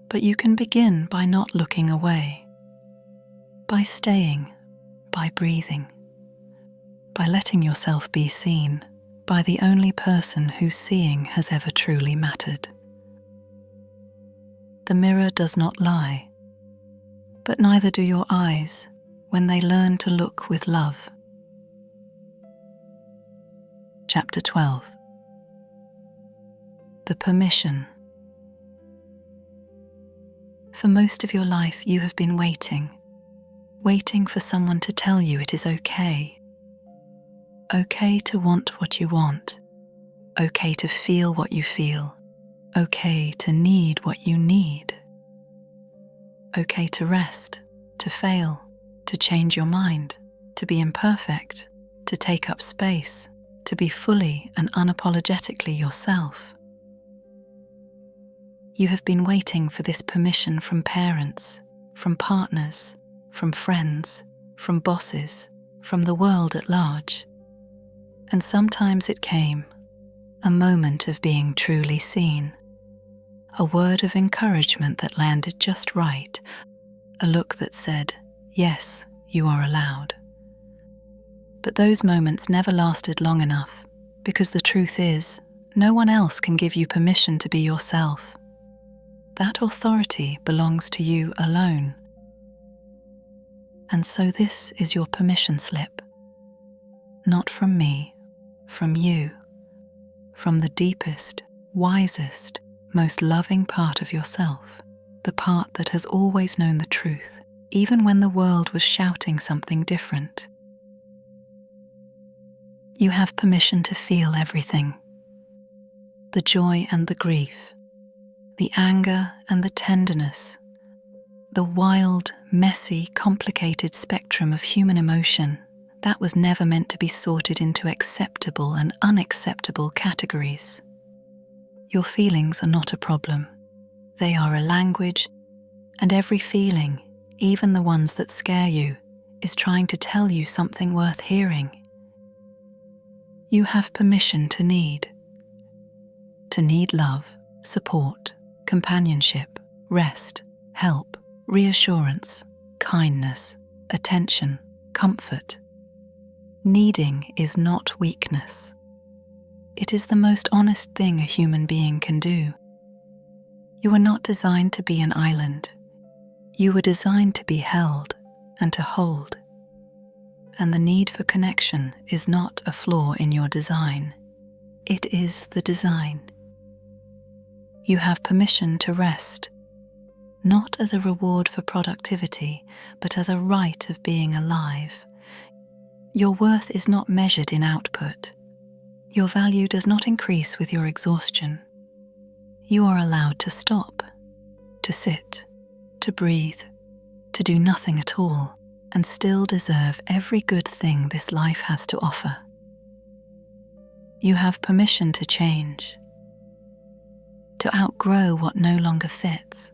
But you can begin by not looking away, by staying, by breathing, by letting yourself be seen by the only person whose seeing has ever truly mattered. The mirror does not lie, but neither do your eyes when they learn to look with love. Chapter 12. The permission. For most of your life you have been waiting for someone to tell you it is okay. Okay to want what you want, okay to feel what you feel, okay to need what you need, okay to rest, to fail, to change your mind, to be imperfect, to take up space, to be fully and unapologetically yourself. You have been waiting for this permission from parents, from partners, from friends, from bosses, from the world at large. And sometimes it came, a moment of being truly seen, a word of encouragement that landed just right, a look that said, yes, you are allowed. But those moments never lasted long enough, because the truth is, No one else can give you permission to be yourself. That authority belongs to you alone. And so this is your permission slip. Not from me, from you, from the deepest, wisest, most loving part of yourself, the part that has always known the truth, even when the world was shouting something different. You have permission to feel everything. The joy and the grief, the anger and the tenderness, the wild, messy, complicated spectrum of human emotion that was never meant to be sorted into acceptable and unacceptable categories. Your feelings are not a problem. They are a language, and every feeling, even the ones that scare you, is trying to tell you something worth hearing. You have permission to need. To need love, support, companionship, rest, help, reassurance, kindness, attention, comfort. Needing is not weakness. It is the most honest thing a human being can do. You were not designed to be an island. You were designed to be held and to hold. And the need for connection is not a flaw in your design. It is the design. You have permission to rest, not as a reward for productivity, but as a right of being alive. Your worth is not measured in output. Your value does not increase with your exhaustion. You are allowed to stop, to sit, to breathe, to do nothing at all, and still deserve every good thing this life has to offer. You have permission to change, to outgrow what no longer fits,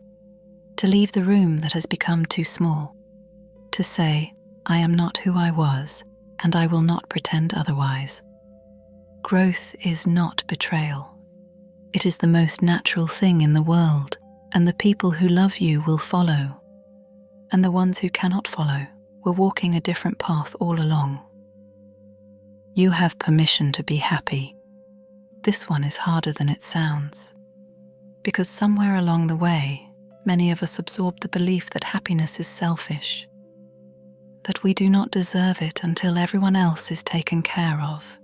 to leave the room that has become too small, to say, I am not who I was, and I will not pretend otherwise. Growth is not betrayal. It is the most natural thing in the world, and the people who love you will follow, and the ones who cannot follow were walking a different path all along. You have permission to be happy. This one is harder than it sounds, because somewhere along the way, many of us absorb the belief that happiness is selfish, that we do not deserve it until everyone else is taken care of.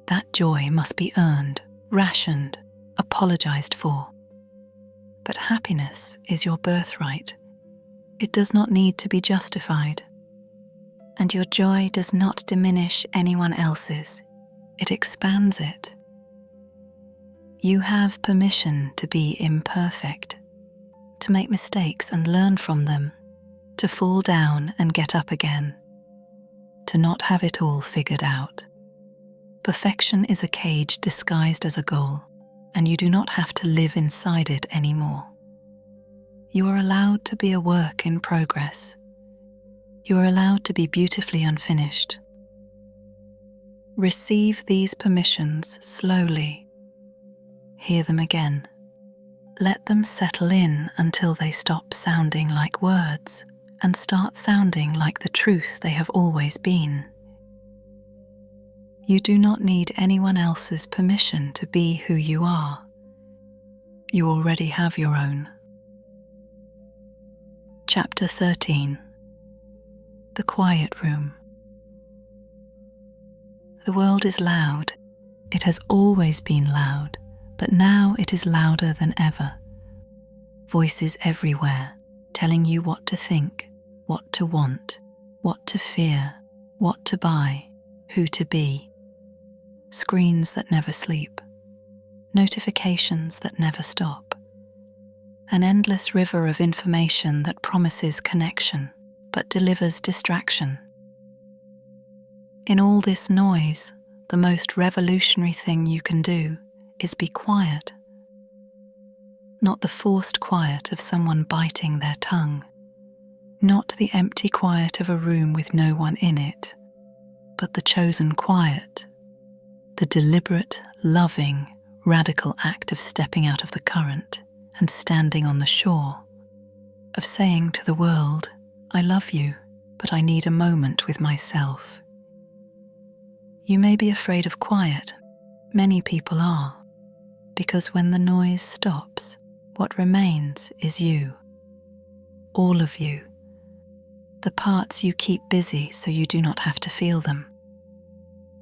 That joy must be earned, rationed, apologized for. But happiness is your birthright. It does not need to be justified. And your joy does not diminish anyone else's. It expands it. You have permission to be imperfect, to make mistakes and learn from them, to fall down and get up again, to not have it all figured out. Perfection is a cage disguised as a goal, and you do not have to live inside it anymore. You are allowed to be a work in progress. You are allowed to be beautifully unfinished. Receive these permissions slowly. Hear them again. Let them settle in until they stop sounding like words and start sounding like the truth they have always been. You do not need anyone else's permission to be who you are. You already have your own. Chapter 13. The Quiet Room. The world is loud. It has always been loud, but now it is louder than ever. Voices everywhere, telling you what to think, what to want, what to fear, what to buy, who to be. Screens that never sleep, notifications that never stop. An endless river of information that promises connection, but delivers distraction. In all this noise, the most revolutionary thing you can do is be quiet. Not the forced quiet of someone biting their tongue, not the empty quiet of a room with no one in it, but the chosen quiet, the deliberate, loving, radical act of stepping out of the current and standing on the shore, of saying to the world, I love you, but I need a moment with myself. You may be afraid of quiet, Many people are, because when the noise stops, what remains is you. All of you. The parts you keep busy so you do not have to feel them.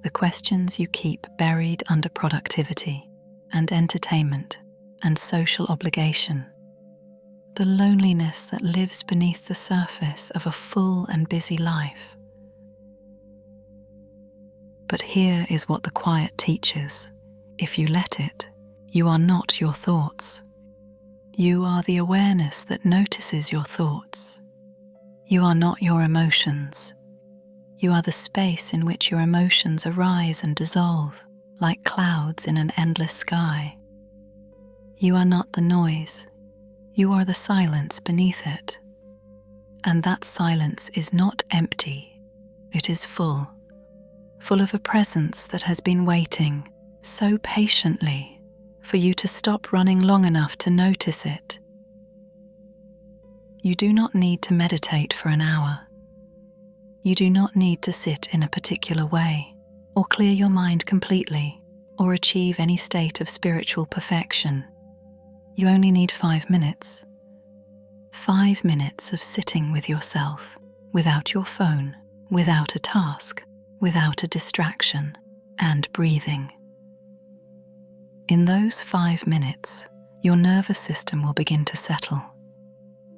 The questions you keep buried under productivity and entertainment and social obligation. The loneliness that lives beneath the surface of a full and busy life. But here is what the quiet teaches. If you let it, you are not your thoughts. You are the awareness that notices your thoughts. You are not your emotions. You are the space in which your emotions arise and dissolve, like clouds in an endless sky. You are not the noise. You are the silence beneath it. And that silence is not empty. It is full. Full of a presence that has been waiting so patiently for you to stop running long enough to notice it. You do not need to meditate for an hour. You do not need to sit in a particular way, or clear your mind completely, or achieve any state of spiritual perfection. You only need 5 minutes. 5 minutes of sitting with yourself, without your phone, without a task, without a distraction, and breathing. In those 5 minutes, your nervous system will begin to settle.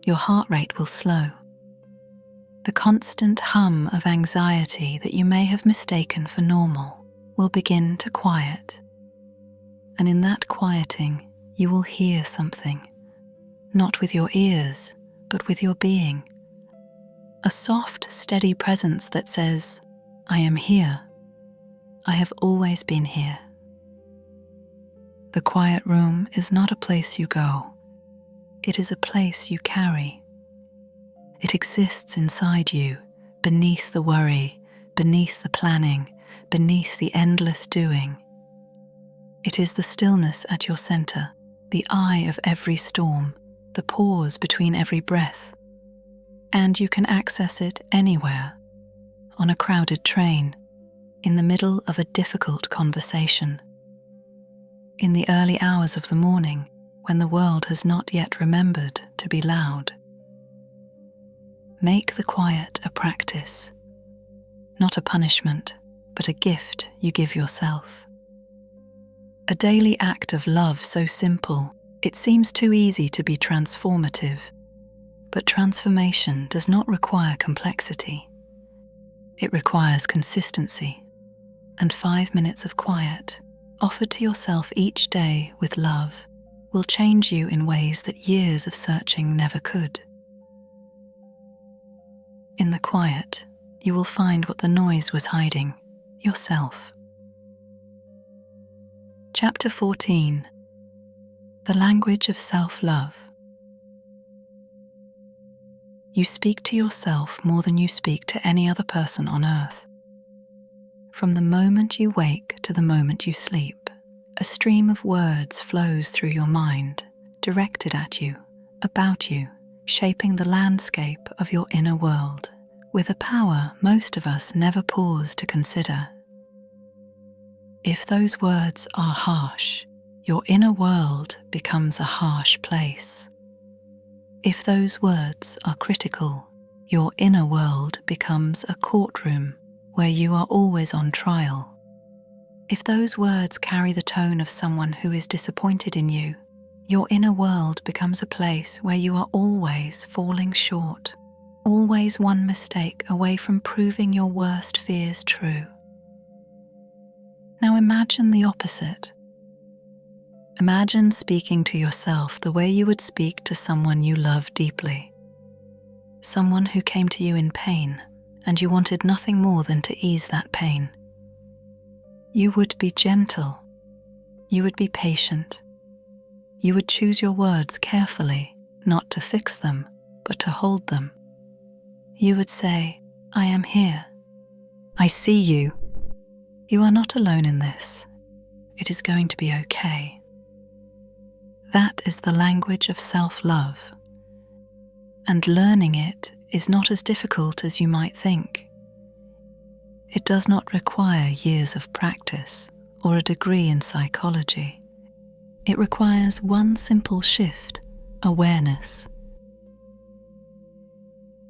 Your heart rate will slow. The constant hum of anxiety that you may have mistaken for normal will begin to quiet. And in that quieting, you will hear something, not with your ears, but with your being. A soft, steady presence that says, I am here. I have always been here. The quiet room is not a place you go. It is a place you carry. It exists inside you, beneath the worry, beneath the planning, beneath the endless doing. It is the stillness at your center, the eye of every storm, the pause between every breath. And you can access it anywhere, on a crowded train, in the middle of a difficult conversation, in the early hours of the morning when the world has not yet remembered to be loud. Make the quiet a practice, not a punishment, but a gift you give yourself. A daily act of love so simple, it seems too easy to be transformative, but transformation does not require complexity. It requires consistency, and 5 minutes of quiet, offered to yourself each day with love, will change you in ways that years of searching never could. In the quiet, you will find what the noise was hiding, yourself. Chapter 14. The Language of Self-Love. You speak to yourself more than you speak to any other person on earth. From the moment you wake to the moment you sleep, a stream of words flows through your mind, directed at you, about you, shaping the landscape of your inner world, with a power most of us never pause to consider. If those words are harsh, your inner world becomes a harsh place. If those words are critical, your inner world becomes a courtroom where you are always on trial. If those words carry the tone of someone who is disappointed in you, your inner world becomes a place where you are always falling short, always one mistake away from proving your worst fears true. Now imagine the opposite. Imagine speaking to yourself the way you would speak to someone you love deeply, someone who came to you in pain and you wanted nothing more than to ease that pain. You would be gentle. You would be patient. You would choose your words carefully, not to fix them, but to hold them. You would say, I am here. I see you. You are not alone in this. It is going to be okay. That is the language of self-love. And learning it is not as difficult as you might think. It does not require years of practice or a degree in psychology. It requires one simple shift: awareness.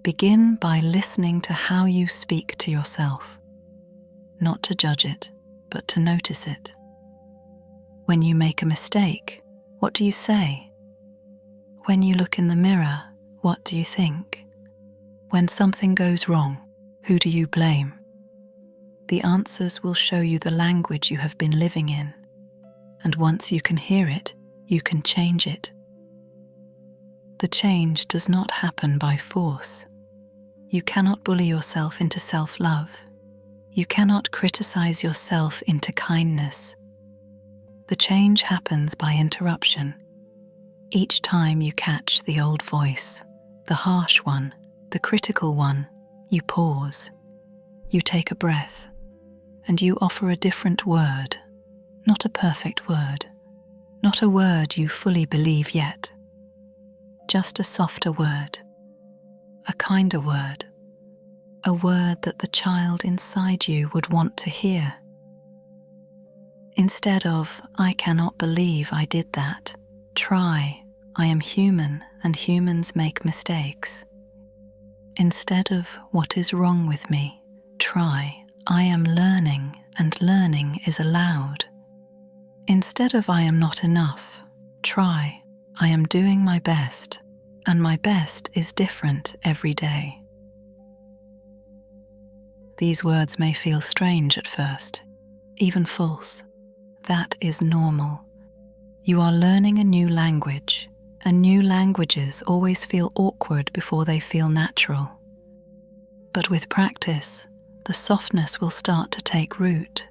Begin by listening to how you speak to yourself, not to judge it, but to notice it. When you make a mistake, what do you say? When you look in the mirror, what do you think? When something goes wrong, who do you blame? The answers will show you the language you have been living in, and once you can hear it, you can change it. The change does not happen by force. You cannot bully yourself into self-love. You cannot criticize yourself into kindness. The change happens by interruption. Each time you catch the old voice, the harsh one, the critical one, you pause. You take a breath, and you offer a different word, not a perfect word, not a word you fully believe yet, just a softer word, a kinder word, a word that the child inside you would want to hear. Instead of, "I cannot believe I did that," try, "I am human and humans make mistakes." Instead of, "What is wrong with me?" try, "I am learning and learning is allowed." Instead of, "I am not enough," try, "I am doing my best and my best is different every day." These words may feel strange at first, even false. That is normal. You are learning a new language, and new languages always feel awkward before they feel natural. But with practice, the softness will start to take root.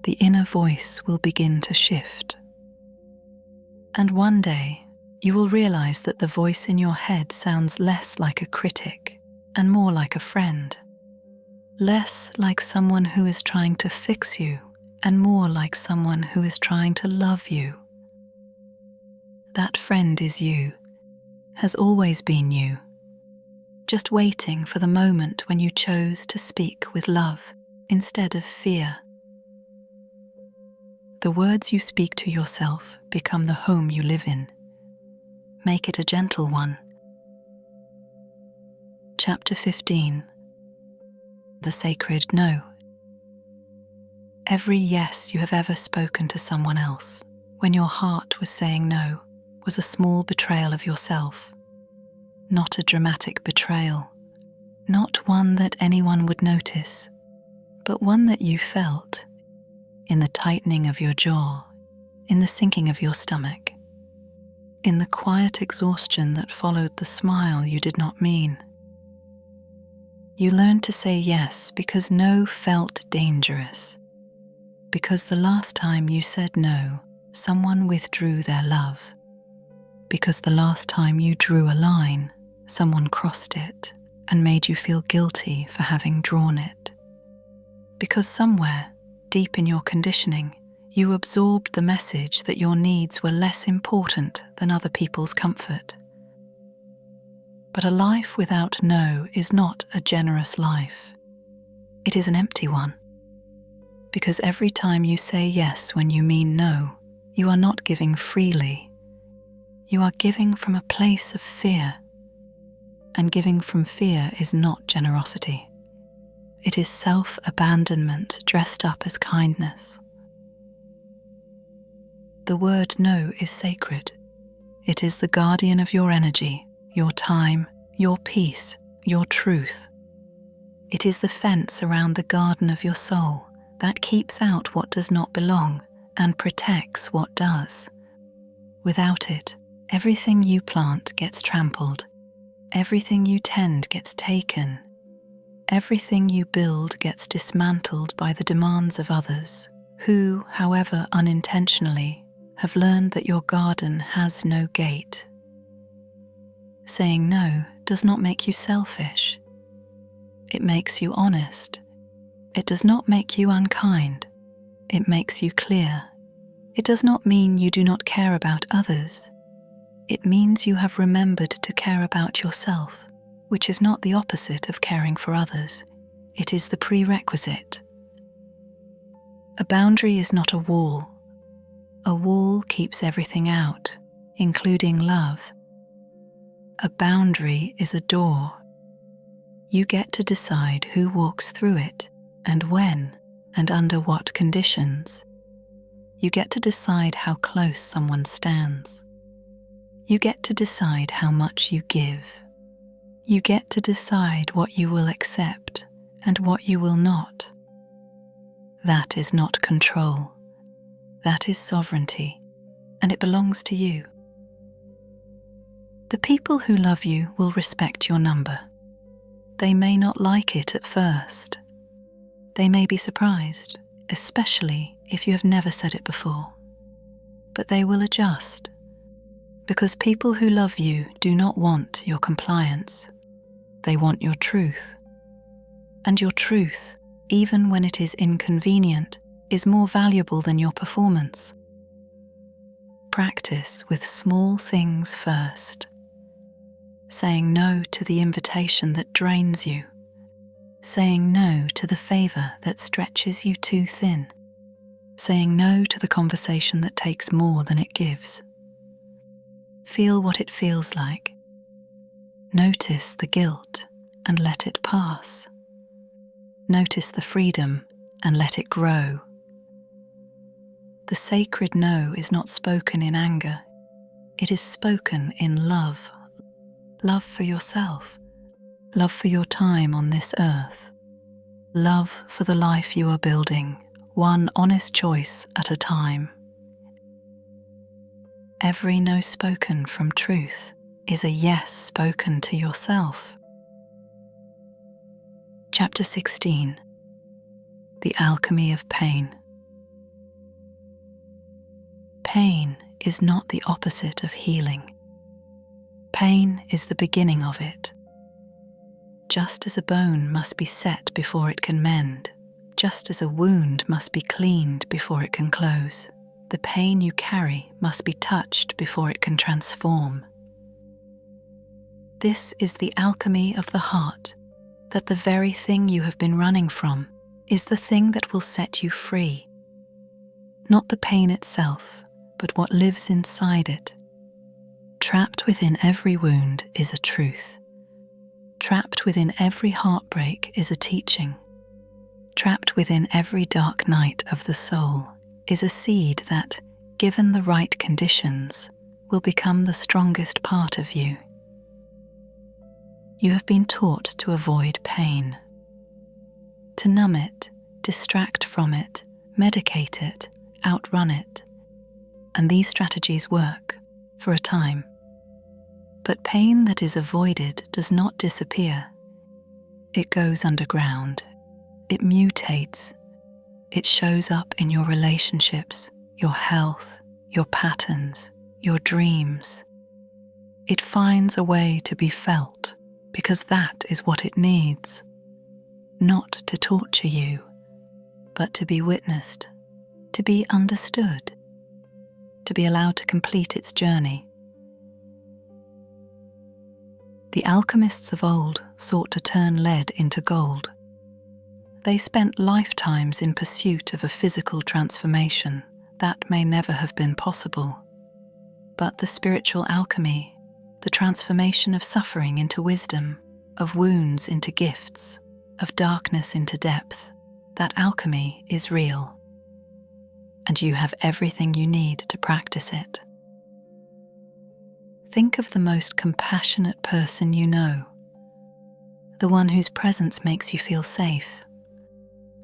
The inner voice will begin to shift. And one day, you will realize that the voice in your head sounds less like a critic and more like a friend. Less like someone who is trying to fix you and more like someone who is trying to love you. That friend is you, has always been you, just waiting for the moment when you chose to speak with love instead of fear. The words you speak to yourself become the home you live in. Make it a gentle one. Chapter 15. The Sacred No. Every yes you have ever spoken to someone else, when your heart was saying no, was a small betrayal of yourself. Not a dramatic betrayal, not one that anyone would notice, but one that you felt in the tightening of your jaw, in the sinking of your stomach, in the quiet exhaustion that followed the smile you did not mean. You learned to say yes because no felt dangerous, because the last time you said no, someone withdrew their love, because the last time you drew a line, someone crossed it and made you feel guilty for having drawn it, because somewhere, deep in your conditioning, you absorbed the message that your needs were less important than other people's comfort. But a life without no is not a generous life. It is an empty one. Because every time you say yes when you mean no, you are not giving freely. You are giving from a place of fear. And giving from fear is not generosity. It is self-abandonment dressed up as kindness. The word no is sacred. It is the guardian of your energy, your time, your peace, your truth. It is the fence around the garden of your soul that keeps out what does not belong and protects what does. Without it, everything you plant gets trampled, everything you tend gets taken, everything you build gets dismantled by the demands of others, who, however unintentionally, have learned that your garden has no gate. Saying no does not make you selfish. It makes you honest. It does not make you unkind. It makes you clear. It does not mean you do not care about others. It means you have remembered to care about yourself, which is not the opposite of caring for others. It is the prerequisite. A boundary is not a wall. A wall keeps everything out, including love. A boundary is a door. You get to decide who walks through it, and when, and under what conditions. You get to decide how close someone stands. You get to decide how much you give. You get to decide what you will accept and what you will not. That is not control. That is sovereignty, and it belongs to you. The people who love you will respect your number. They may not like it at first. They may be surprised, especially if you have never said it before. But they will adjust, because people who love you do not want your compliance. They want your truth. And your truth, even when it is inconvenient, is more valuable than your performance. Practice with small things first. Saying no to the invitation that drains you. Saying no to the favor that stretches you too thin. Saying no to the conversation that takes more than it gives. Feel what it feels like. Notice the guilt and let it pass. Notice the freedom and let it grow. The sacred no is not spoken in anger. It is spoken in love. Love for yourself. Love for your time on this earth. Love for the life you are building, one honest choice at a time. Every no spoken from truth is a yes spoken to yourself. Chapter 16. The Alchemy of Pain. Pain is not the opposite of healing. Pain is the beginning of it. Just as a bone must be set before it can mend, just as a wound must be cleaned before it can close, the pain you carry must be touched before it can transform. This is the alchemy of the heart, that the very thing you have been running from is the thing that will set you free. Not the pain itself, but what lives inside it. Trapped within every wound is a truth. Trapped within every heartbreak is a teaching. Trapped within every dark night of the soul is a seed that, given the right conditions, will become the strongest part of you. You have been taught to avoid pain, to numb it, distract from it, medicate it, outrun it. And these strategies work, for a time. But pain that is avoided does not disappear. It goes underground. It mutates. It shows up in your relationships, your health, your patterns, your dreams. It finds a way to be felt because that is what it needs. Not to torture you, but to be witnessed, to be understood, to be allowed to complete its journey. The alchemists of old sought to turn lead into gold. They spent lifetimes in pursuit of a physical transformation that may never have been possible. But the spiritual alchemy, the transformation of suffering into wisdom, of wounds into gifts, of darkness into depth, that alchemy is real. And you have everything you need to practice it. Think of the most compassionate person you know, the one whose presence makes you feel safe,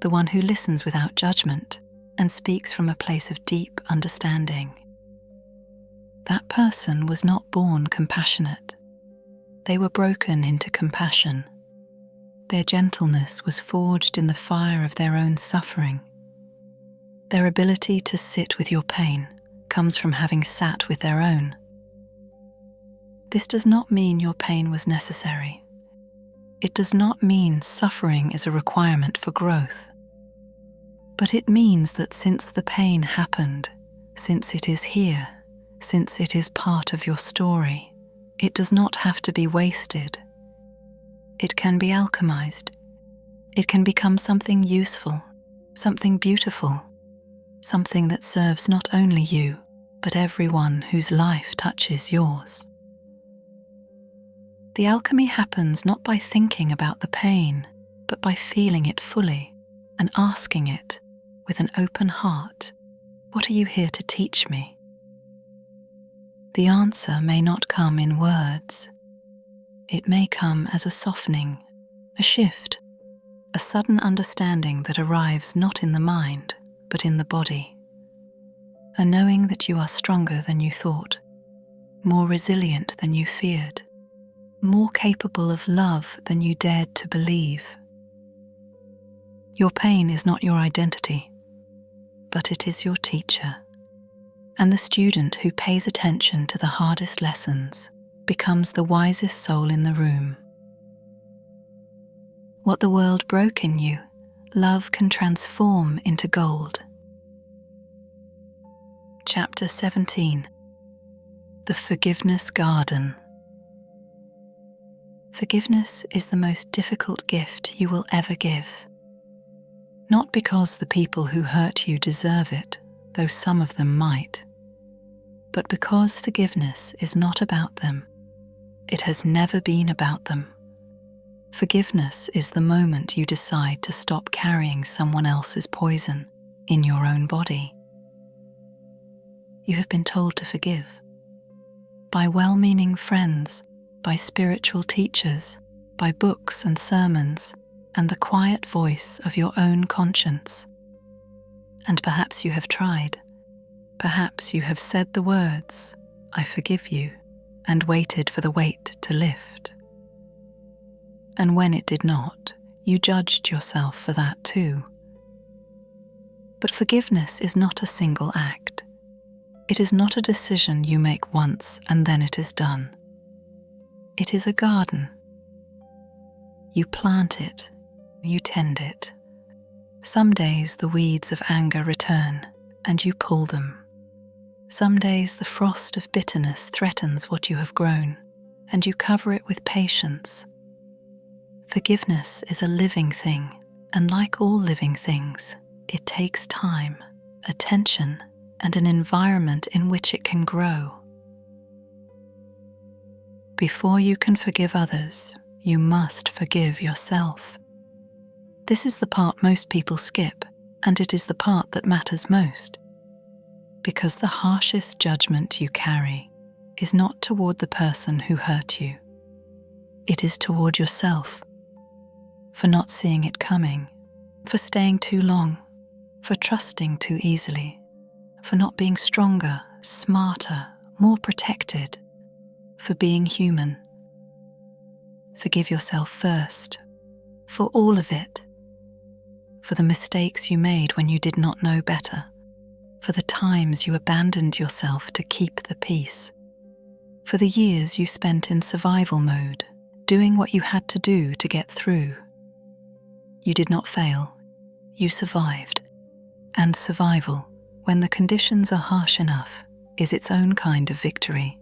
the one who listens without judgment and speaks from a place of deep understanding. That person was not born compassionate. They were broken into compassion. Their gentleness was forged in the fire of their own suffering. Their ability to sit with your pain comes from having sat with their own. This does not mean your pain was necessary. It does not mean suffering is a requirement for growth. But it means that since the pain happened, since it is here, since it is part of your story, it does not have to be wasted. It can be alchemized. It can become something useful, something beautiful, something that serves not only you, but everyone whose life touches yours. The alchemy happens not by thinking about the pain, but by feeling it fully and asking it with an open heart, "What are you here to teach me?" The answer may not come in words. It may come as a softening, a shift, a sudden understanding that arrives not in the mind, but in the body. A knowing that you are stronger than you thought, more resilient than you feared, more capable of love than you dared to believe. Your pain is not your identity, but it is your teacher. And the student who pays attention to the hardest lessons becomes the wisest soul in the room. What the world broke in you, love can transform into gold. Chapter 17. The Forgiveness Garden. Forgiveness is the most difficult gift you will ever give. Not because the people who hurt you deserve it, though some of them might, but because forgiveness is not about them. It has never been about them. Forgiveness is the moment you decide to stop carrying someone else's poison in your own body. You have been told to forgive by well-meaning friends, by spiritual teachers, by books and sermons, and the quiet voice of your own conscience. And perhaps you have tried. Perhaps you have said the words, "I forgive you," and waited for the weight to lift. And when it did not, you judged yourself for that too. But forgiveness is not a single act. It is not a decision you make once and then it is done. It is a garden. You plant it, you tend it. Some days the weeds of anger return, and you pull them. Some days the frost of bitterness threatens what you have grown, and you cover it with patience. Forgiveness is a living thing, and like all living things, it takes time, attention, and an environment in which it can grow. Before you can forgive others, you must forgive yourself. This is the part most people skip, and it is the part that matters most. Because the harshest judgment you carry is not toward the person who hurt you. It is toward yourself, for not seeing it coming, for staying too long, for trusting too easily, for not being stronger, smarter, more protected, for being human. Forgive yourself first, for all of it, for the mistakes you made when you did not know better, for the times you abandoned yourself to keep the peace, for the years you spent in survival mode, doing what you had to do to get through. You did not fail, you survived, and survival, when the conditions are harsh enough, is its own kind of victory.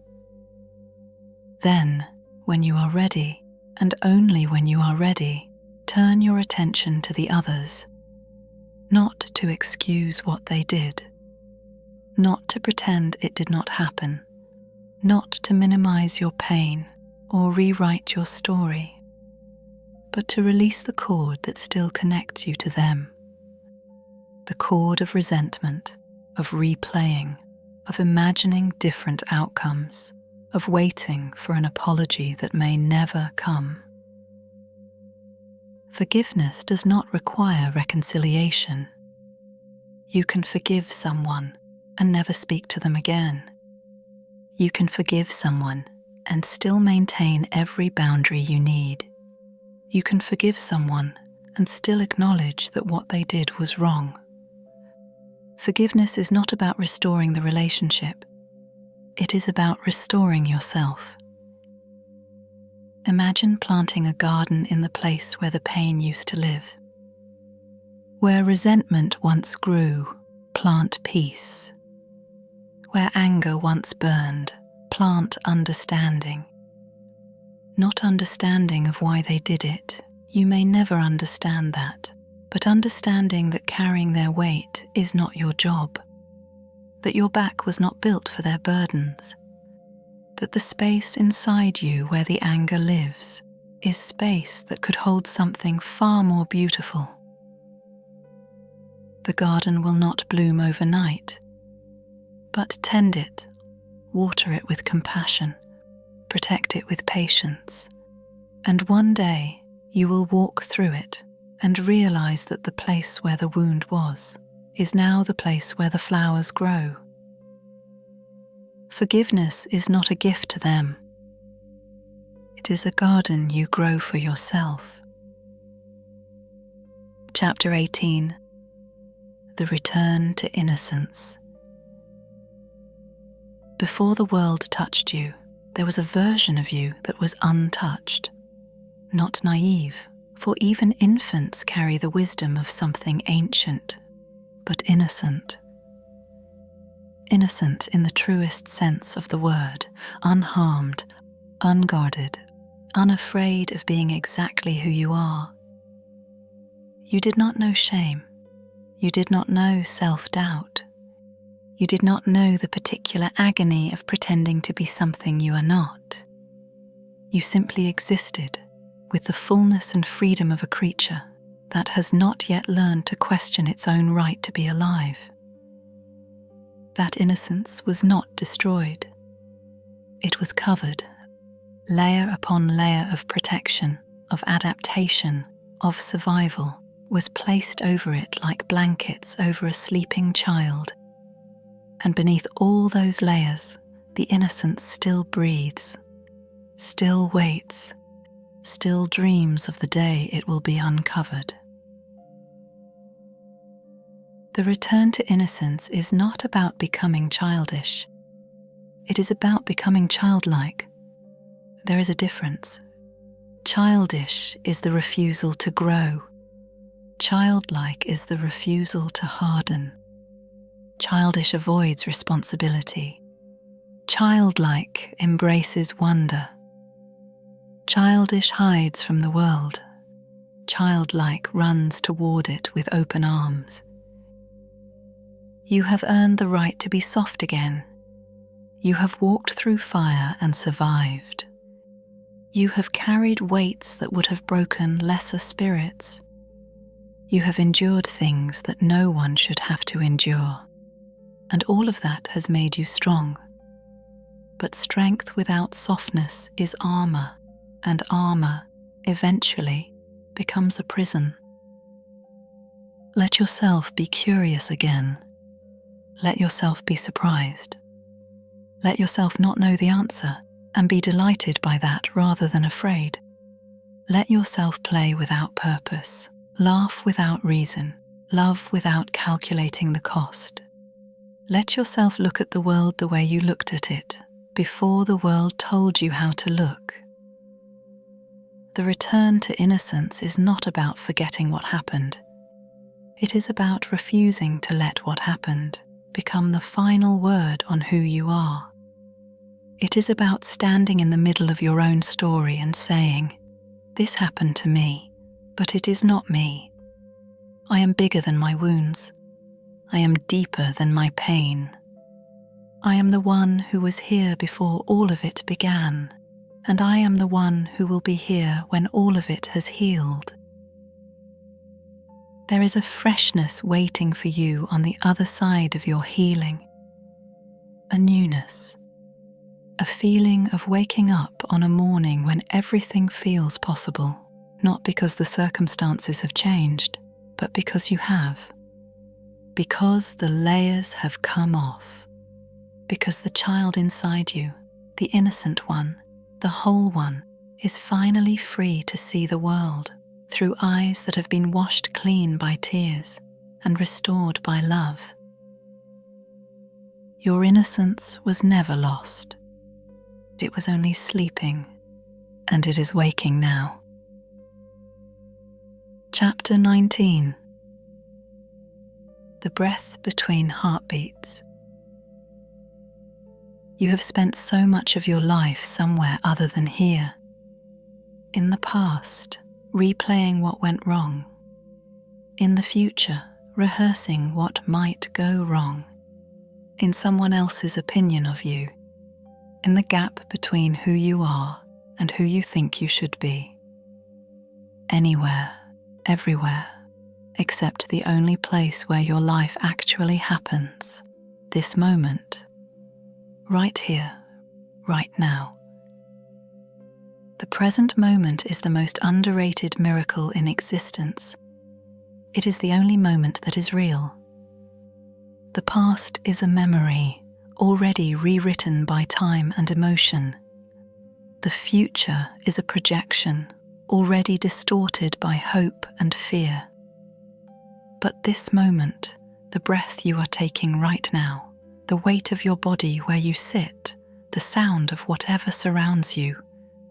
Then, when you are ready, and only when you are ready, turn your attention to the others, not to excuse what they did, not to pretend it did not happen, not to minimize your pain or rewrite your story, but to release the cord that still connects you to them, the cord of resentment, of replaying, of imagining different outcomes, of waiting for an apology that may never come. Forgiveness does not require reconciliation. You can forgive someone and never speak to them again. You can forgive someone and still maintain every boundary you need. You can forgive someone and still acknowledge that what they did was wrong. Forgiveness is not about restoring the relationship. It is about restoring yourself. Imagine planting a garden in the place where the pain used to live. Where resentment once grew, plant peace. Where anger once burned, plant understanding. Not understanding of why they did it. You may never understand that, but understanding that carrying their weight is not your job, that your back was not built for their burdens, that the space inside you where the anger lives is space that could hold something far more beautiful. The garden will not bloom overnight, but tend it, water it with compassion, protect it with patience, and one day you will walk through it and realize that the place where the wound was is now the place where the flowers grow. Forgiveness is not a gift to them. It is a garden you grow for yourself. Chapter 18. The Return to Innocence. Before the world touched you, there was a version of you that was untouched, not naive, for even infants carry the wisdom of something ancient, but innocent. Innocent in the truest sense of the word, unharmed, unguarded, unafraid of being exactly who you are. You did not know shame. You did not know self-doubt. You did not know the particular agony of pretending to be something you are not. You simply existed with the fullness and freedom of a creature that has not yet learned to question its own right to be alive. That innocence was not destroyed. It was covered, layer upon layer of protection, of adaptation, of survival, was placed over it like blankets over a sleeping child. And beneath all those layers, the innocence still breathes, still waits, still dreams of the day it will be uncovered. The return to innocence is not about becoming childish. It is about becoming childlike. There is a difference. Childish is the refusal to grow. Childlike is the refusal to harden. Childish avoids responsibility. Childlike embraces wonder. Childish hides from the world. Childlike runs toward it with open arms. You have earned the right to be soft again. You have walked through fire and survived. You have carried weights that would have broken lesser spirits. You have endured things that no one should have to endure, and all of that has made you strong. But strength without softness is armor, and armor, eventually, becomes a prison. Let yourself be curious again. Let yourself be surprised. Let yourself not know the answer and be delighted by that rather than afraid. Let yourself play without purpose, laugh without reason, love without calculating the cost. Let yourself look at the world the way you looked at it before the world told you how to look. The return to innocence is not about forgetting what happened. It is about refusing to let what happened become the final word on who you are. It is about standing in the middle of your own story and saying, "This happened to me, but it is not me. I am bigger than my wounds. I am deeper than my pain. I am the one who was here before all of it began, and I am the one who will be here when all of it has healed." There is a freshness waiting for you on the other side of your healing, a newness, a feeling of waking up on a morning when everything feels possible, not because the circumstances have changed, but because you have. Because the layers have come off. Because the child inside you, the innocent one, the whole one, is finally free to see the world through eyes that have been washed clean by tears and restored by love. Your innocence was never lost. It was only sleeping, and it is waking now. Chapter 19. The breath between heartbeats. You have spent so much of your life somewhere other than here. In the past, replaying what went wrong. in the future, rehearsing what might go wrong, in someone else's opinion of you, in the gap between who you are and who you think you should be. Anywhere, everywhere, except the only place where your life actually happens, this moment, right here, right now. The present moment is the most underrated miracle in existence. It is the only moment that is real. The past is a memory, already rewritten by time and emotion. The future is a projection, already distorted by hope and fear. But this moment, the breath you are taking right now, the weight of your body where you sit, the sound of whatever surrounds you,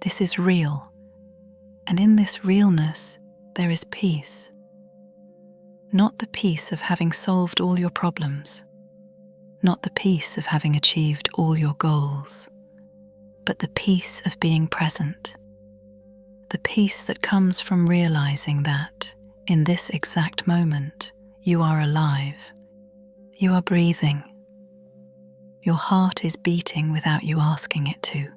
this is real. And in this realness, there is peace. Not the peace of having solved all your problems, not the peace of having achieved all your goals, but the peace of being present. The peace that comes from realizing that, in this exact moment, you are alive. You are breathing. Your heart is beating without you asking it to.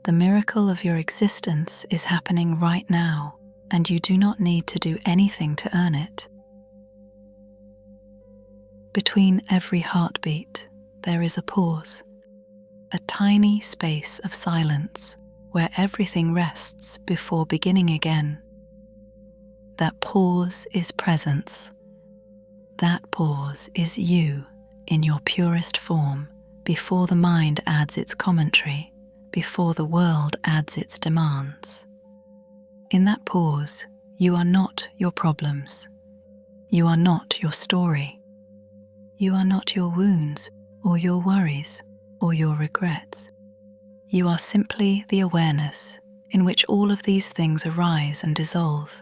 The miracle of your existence is happening right now, and you do not need to do anything to earn it. Between every heartbeat, there is a pause, a tiny space of silence where everything rests before beginning again. That pause is presence. That pause is you in your purest form, before the mind adds its commentary, before the world adds its demands. In that pause, you are not your problems. You are not your story. You are not your wounds or your worries or your regrets. You are simply the awareness in which all of these things arise and dissolve.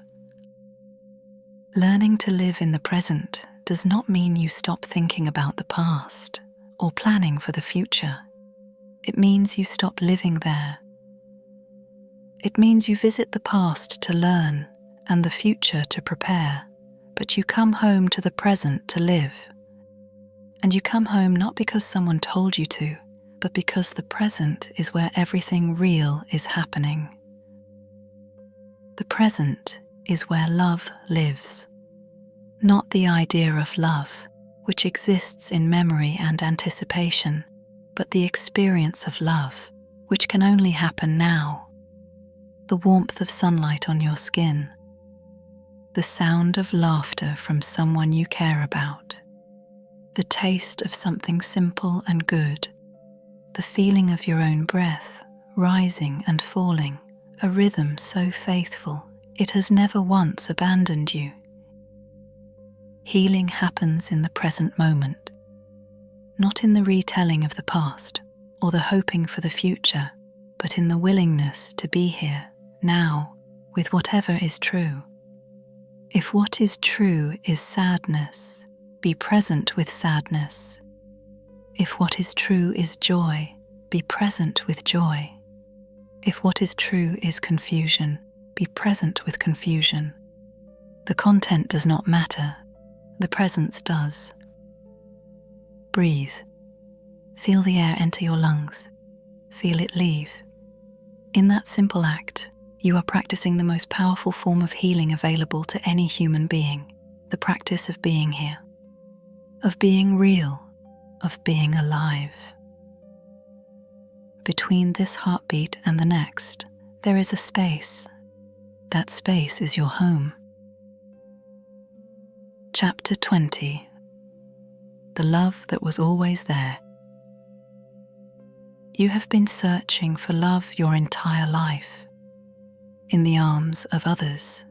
Learning to live in the present does not mean you stop thinking about the past or planning for the future. It means you stop living there. It means you visit the past to learn and the future to prepare, but you come home to the present to live. And you come home not because someone told you to, but because the present is where everything real is happening. The present is where love lives. Not the idea of love, which exists in memory and anticipation, but the experience of love, which can only happen now. The warmth of sunlight on your skin, the sound of laughter from someone you care about, the taste of something simple and good, the feeling of your own breath rising and falling, a rhythm so faithful it has never once abandoned you. Healing happens in the present moment, not in the retelling of the past or the hoping for the future, but in the willingness to be here, now, with whatever is true. If what is true is sadness, be present with sadness. If what is true is joy, be present with joy. If what is true is confusion, be present with confusion. The content does not matter, the presence does. Breathe. Feel the air enter your lungs. Feel it leave. In that simple act, you are practicing the most powerful form of healing available to any human being, the practice of being here, of being real, of being alive. Between this heartbeat and the next, there is a space. That space is your home. Chapter 20. The love that was always there. You have been searching for love your entire life, in the arms of others,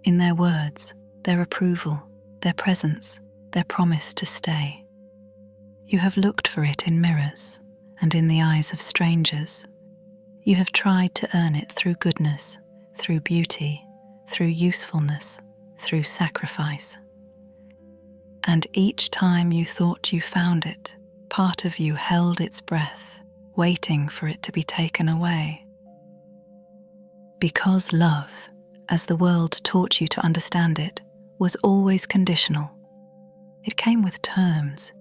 in their words, their approval, their presence, their promise to stay. You have looked for it in mirrors and in the eyes of strangers. You have tried to earn it through goodness, through beauty, through usefulness, through sacrifice. And each time you thought you found it, part of you held its breath, waiting for it to be taken away. Because love, as the world taught you to understand it, was always conditional. It came with terms.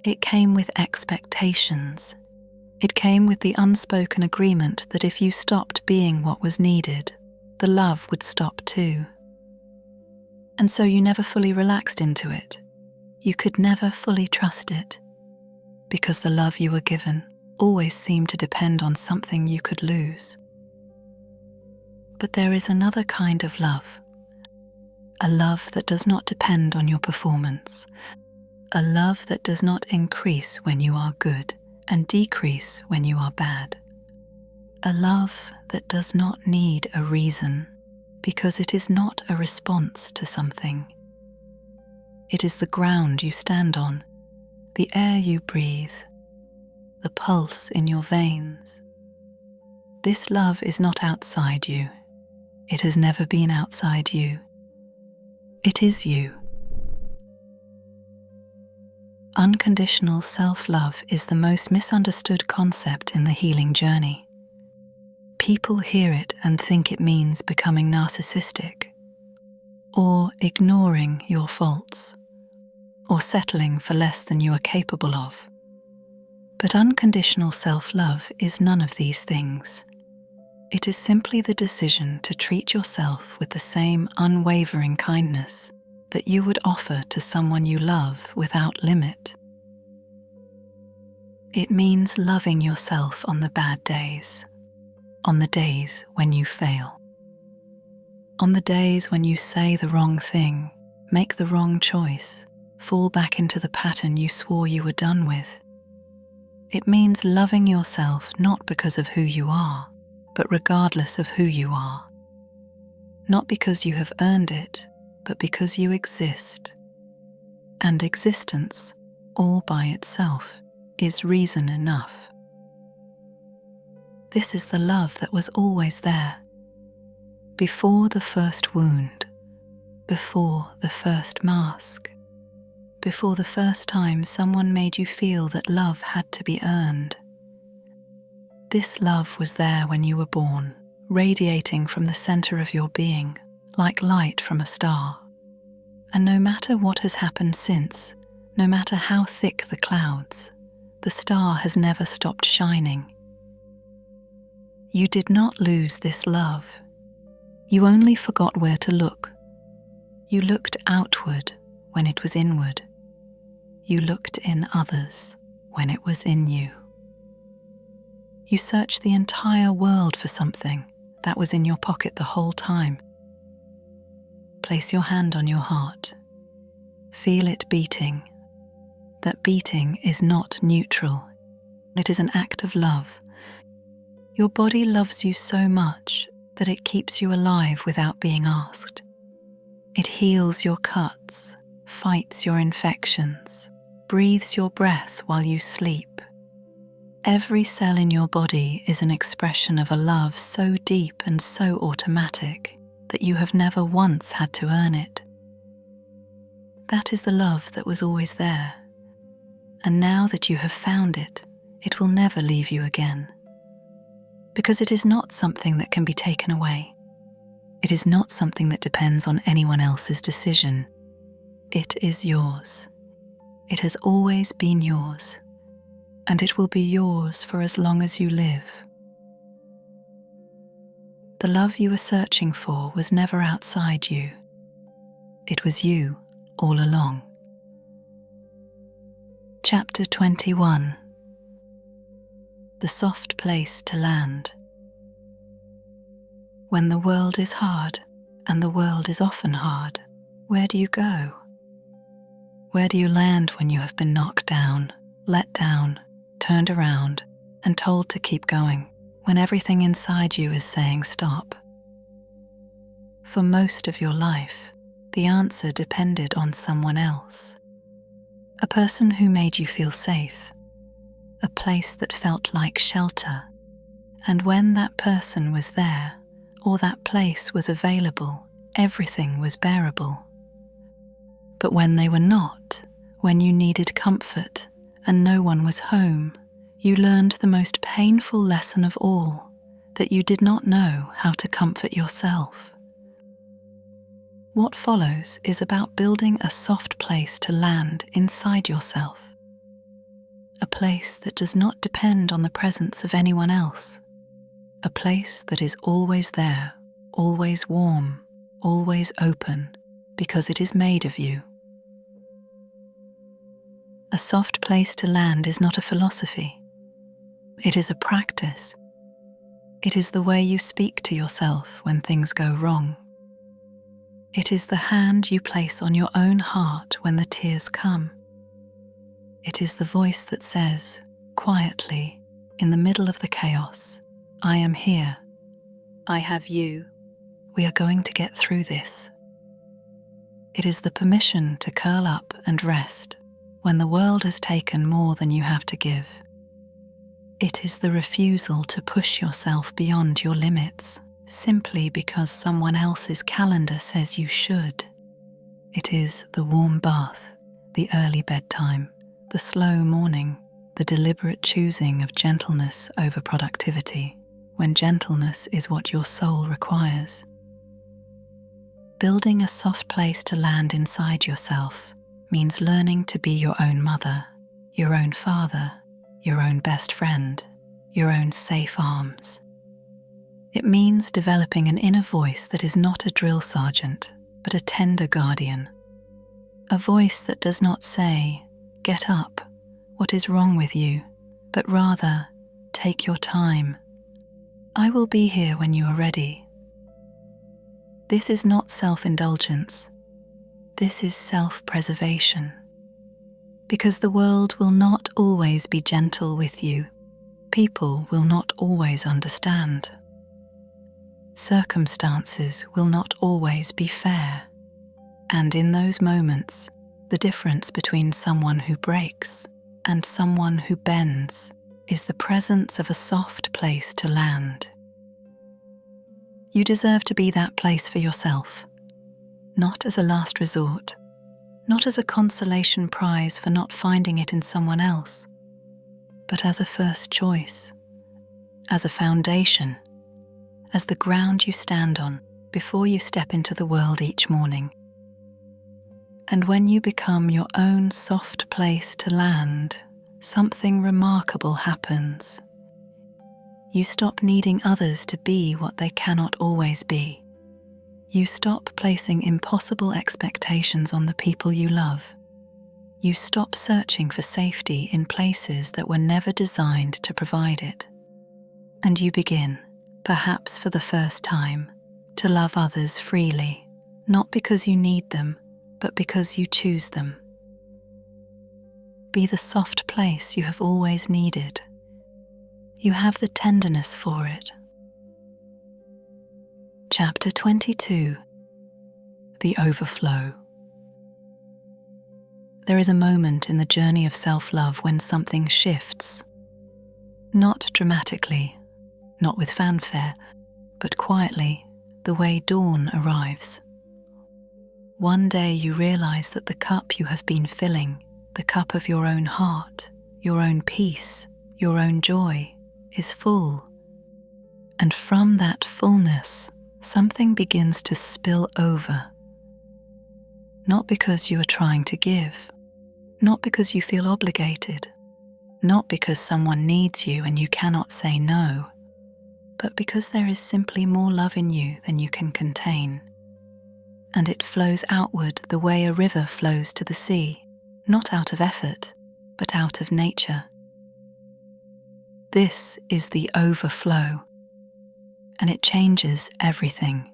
It came with expectations. It came with the unspoken agreement that if you stopped being what was needed, the love would stop too. And so you never fully relaxed into it. You could never fully trust it, because the love you were given always seemed to depend on something you could lose. But there is another kind of love, a love that does not depend on your performance, a love that does not increase when you are good and decrease when you are bad, a love that does not need a reason because it is not a response to something. It is the ground you stand on, the air you breathe, the pulse in your veins. This love is not outside you. It has never been outside you. It is you. Unconditional self-love is the most misunderstood concept in the healing journey. People hear it and think it means becoming narcissistic, or ignoring your faults, or settling for less than you are capable of. But unconditional self-love is none of these things. It is simply the decision to treat yourself with the same unwavering kindness that you would offer to someone you love without limit. It means loving yourself on the bad days, on the days when you fail, on the days when you say the wrong thing, make the wrong choice, fall back into the pattern you swore you were done with. It means loving yourself not because of who you are, but regardless of who you are. Not because you have earned it, but because you exist. And existence, all by itself, is reason enough. This is the love that was always there. Before the first wound, before the first mask, before the first time someone made you feel that love had to be earned. This love was there when you were born, radiating from the center of your being, like light from a star. And no matter what has happened since, no matter how thick the clouds, the star has never stopped shining. You did not lose this love. You only forgot where to look. You looked outward when it was inward. You looked in others when it was in you. You searched the entire world for something that was in your pocket the whole time. Place your hand on your heart. Feel it beating. That beating is not neutral. It is an act of love. Your body loves you so much that it keeps you alive without being asked. It heals your cuts, fights your infections, breathes your breath while you sleep. Every cell in your body is an expression of a love so deep and so automatic that you have never once had to earn it. That is the love that was always there. And now that you have found it, it will never leave you again. Because it is not something that can be taken away. It is not something that depends on anyone else's decision. It is yours. It has always been yours. And it will be yours for as long as you live. The love you were searching for was never outside you. It was you all along. Chapter 21. The soft place to land. When the world is hard, and the world is often hard, where do you go? Where do you land when you have been knocked down, let down, turned around, and told to keep going, when everything inside you is saying stop? For most of your life, the answer depended on someone else. A person who made you feel safe, a place that felt like shelter, and when that person was there, or that place was available, everything was bearable. But when they were not, when you needed comfort and no one was home, you learned the most painful lesson of all, that you did not know how to comfort yourself. What follows is about building a soft place to land inside yourself, a place that does not depend on the presence of anyone else, a place that is always there, always warm, always open, because it is made of you. A soft place to land is not a philosophy. It is a practice. It is the way you speak to yourself when things go wrong. It is the hand you place on your own heart when the tears come. It is the voice that says, quietly, in the middle of the chaos, I am here. I have you. We are going to get through this. It is the permission to curl up and rest when the world has taken more than you have to give. It is the refusal to push yourself beyond your limits simply because someone else's calendar says you should. It is the warm bath, the early bedtime, the slow morning, the deliberate choosing of gentleness over productivity, when gentleness is what your soul requires. Building a soft place to land inside yourself means learning to be your own mother, your own father, your own best friend, your own safe arms. It means developing an inner voice that is not a drill sergeant, but a tender guardian. A voice that does not say, get up, what is wrong with you, but rather, take your time. I will be here when you are ready. This is not self-indulgence. This is self-preservation. Because the world will not always be gentle with you. People will not always understand. Circumstances will not always be fair. And in those moments, the difference between someone who breaks and someone who bends is the presence of a soft place to land. You deserve to be that place for yourself, not as a last resort, not as a consolation prize for not finding it in someone else, but as a first choice, as a foundation, as the ground you stand on before you step into the world each morning. And when you become your own soft place to land, something remarkable happens. You stop needing others to be what they cannot always be. You stop placing impossible expectations on the people you love. You stop searching for safety in places that were never designed to provide it. And you begin, perhaps for the first time, to love others freely, not because you need them, but because you choose them. Be the soft place you have always needed. You have the tenderness for it. Chapter 22. The Overflow. There is a moment in the journey of self-love when something shifts. Not dramatically, not with fanfare, but quietly, the way dawn arrives. One day you realize that the cup you have been filling, the cup of your own heart, your own peace, your own joy, is full. And from that fullness, something begins to spill over. Not because you are trying to give, not because you feel obligated, not because someone needs you and you cannot say no, but because there is simply more love in you than you can contain. And it flows outward the way a river flows to the sea, not out of effort, but out of nature. This is the overflow, and it changes everything.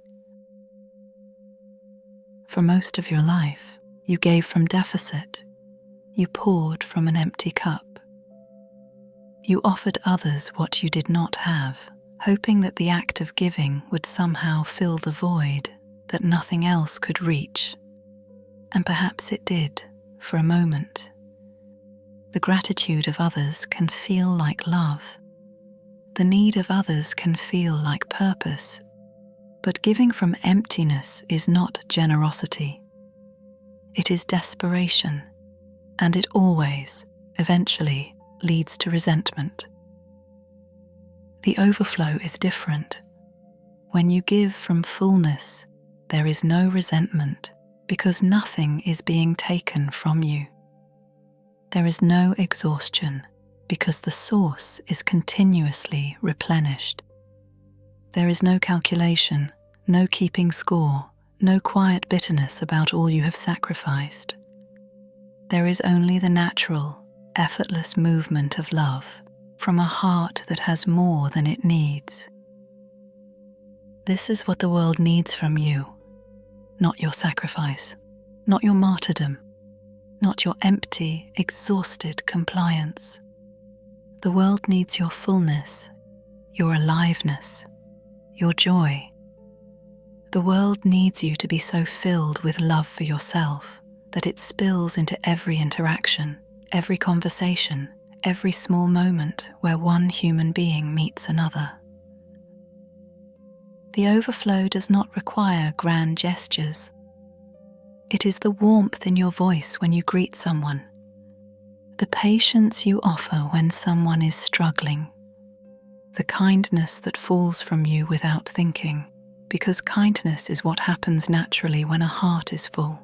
For most of your life, you gave from deficit. You poured from an empty cup. You offered others what you did not have, hoping that the act of giving would somehow fill the void that nothing else could reach. And perhaps it did, for a moment. The gratitude of others can feel like love. The need of others can feel like purpose. But giving from emptiness is not generosity. It is desperation, and it always, eventually, leads to resentment. The overflow is different. When you give from fullness, there is no resentment because nothing is being taken from you. There is no exhaustion because the source is continuously replenished. There is no calculation, no keeping score, no quiet bitterness about all you have sacrificed. There is only the natural, effortless movement of love from a heart that has more than it needs. This is what the world needs from you, not your sacrifice, not your martyrdom, not your empty, exhausted compliance. The world needs your fullness, your aliveness, your joy. The world needs you to be so filled with love for yourself that it spills into every interaction, every conversation, every small moment where one human being meets another. The overflow does not require grand gestures. It is the warmth in your voice when you greet someone, the patience you offer when someone is struggling, the kindness that falls from you without thinking, because kindness is what happens naturally when a heart is full.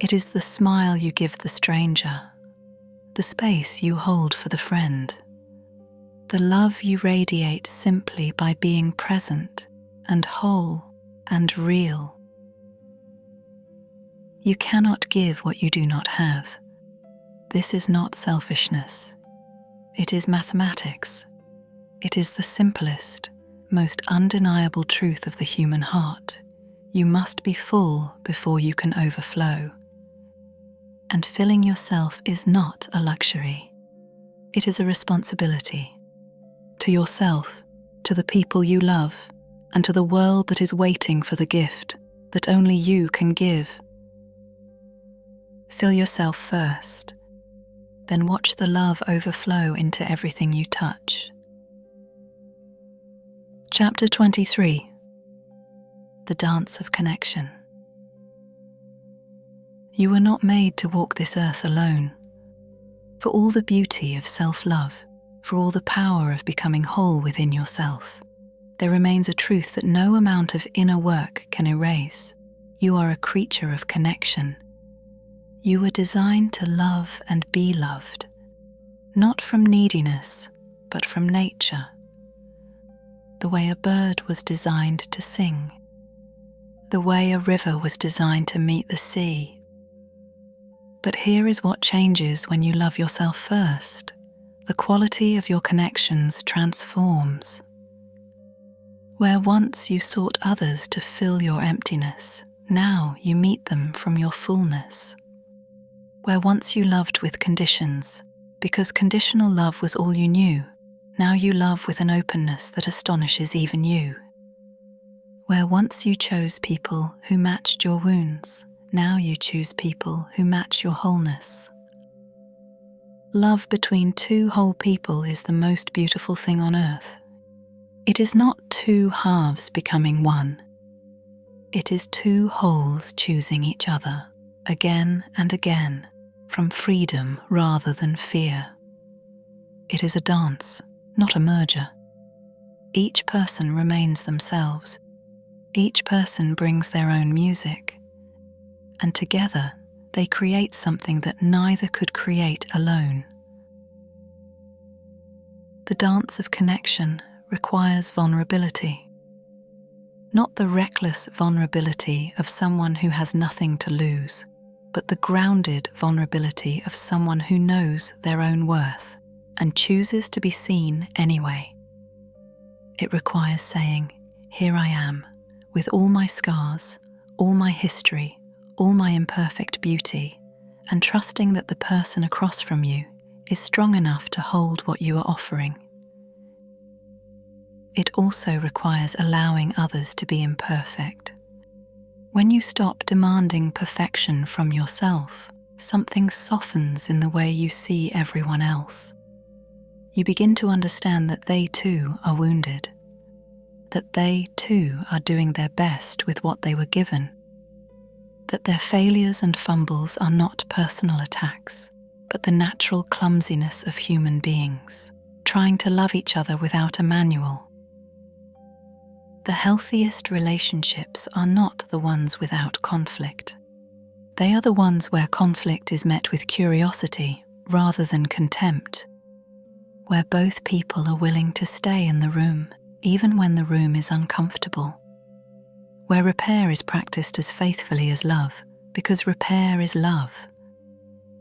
It is the smile you give the stranger, the space you hold for the friend, the love you radiate simply by being present and whole and real. You cannot give what you do not have. This is not selfishness. It is mathematics. It is the simplest, most undeniable truth of the human heart. You must be full before you can overflow. And filling yourself is not a luxury. It is a responsibility. To yourself, to the people you love, and to the world that is waiting for the gift that only you can give. Fill yourself first, then watch the love overflow into everything you touch. Chapter 23. The Dance of Connection. You were not made to walk this earth alone. For all the beauty of self-love, for all the power of becoming whole within yourself, there remains a truth that no amount of inner work can erase. You are a creature of connection. You were designed to love and be loved, not from neediness, but from nature. The way a bird was designed to sing, the way a river was designed to meet the sea. But here is what changes when you love yourself first. The quality of your connections transforms. Where once you sought others to fill your emptiness, now you meet them from your fullness. Where once you loved with conditions, because conditional love was all you knew, now you love with an openness that astonishes even you. Where once you chose people who matched your wounds, now you choose people who match your wholeness. Love between two whole people is the most beautiful thing on earth. It is not two halves becoming one. It is two wholes choosing each other, again and again, from freedom rather than fear. It is a dance, not a merger. Each person remains themselves. Each person brings their own music. And together, they create something that neither could create alone. The dance of connection requires vulnerability. Not the reckless vulnerability of someone who has nothing to lose, but the grounded vulnerability of someone who knows their own worth and chooses to be seen anyway. It requires saying, "Here I am, with all my scars, all my history, all my imperfect beauty," and trusting that the person across from you is strong enough to hold what you are offering. It also requires allowing others to be imperfect. When you stop demanding perfection from yourself, something softens in the way you see everyone else. You begin to understand that they too are wounded, that they too are doing their best with what they were given, that their failures and fumbles are not personal attacks, but the natural clumsiness of human beings, trying to love each other without a manual. The healthiest relationships are not the ones without conflict. They are the ones where conflict is met with curiosity rather than contempt, where both people are willing to stay in the room, even when the room is uncomfortable, where repair is practiced as faithfully as love, because repair is love.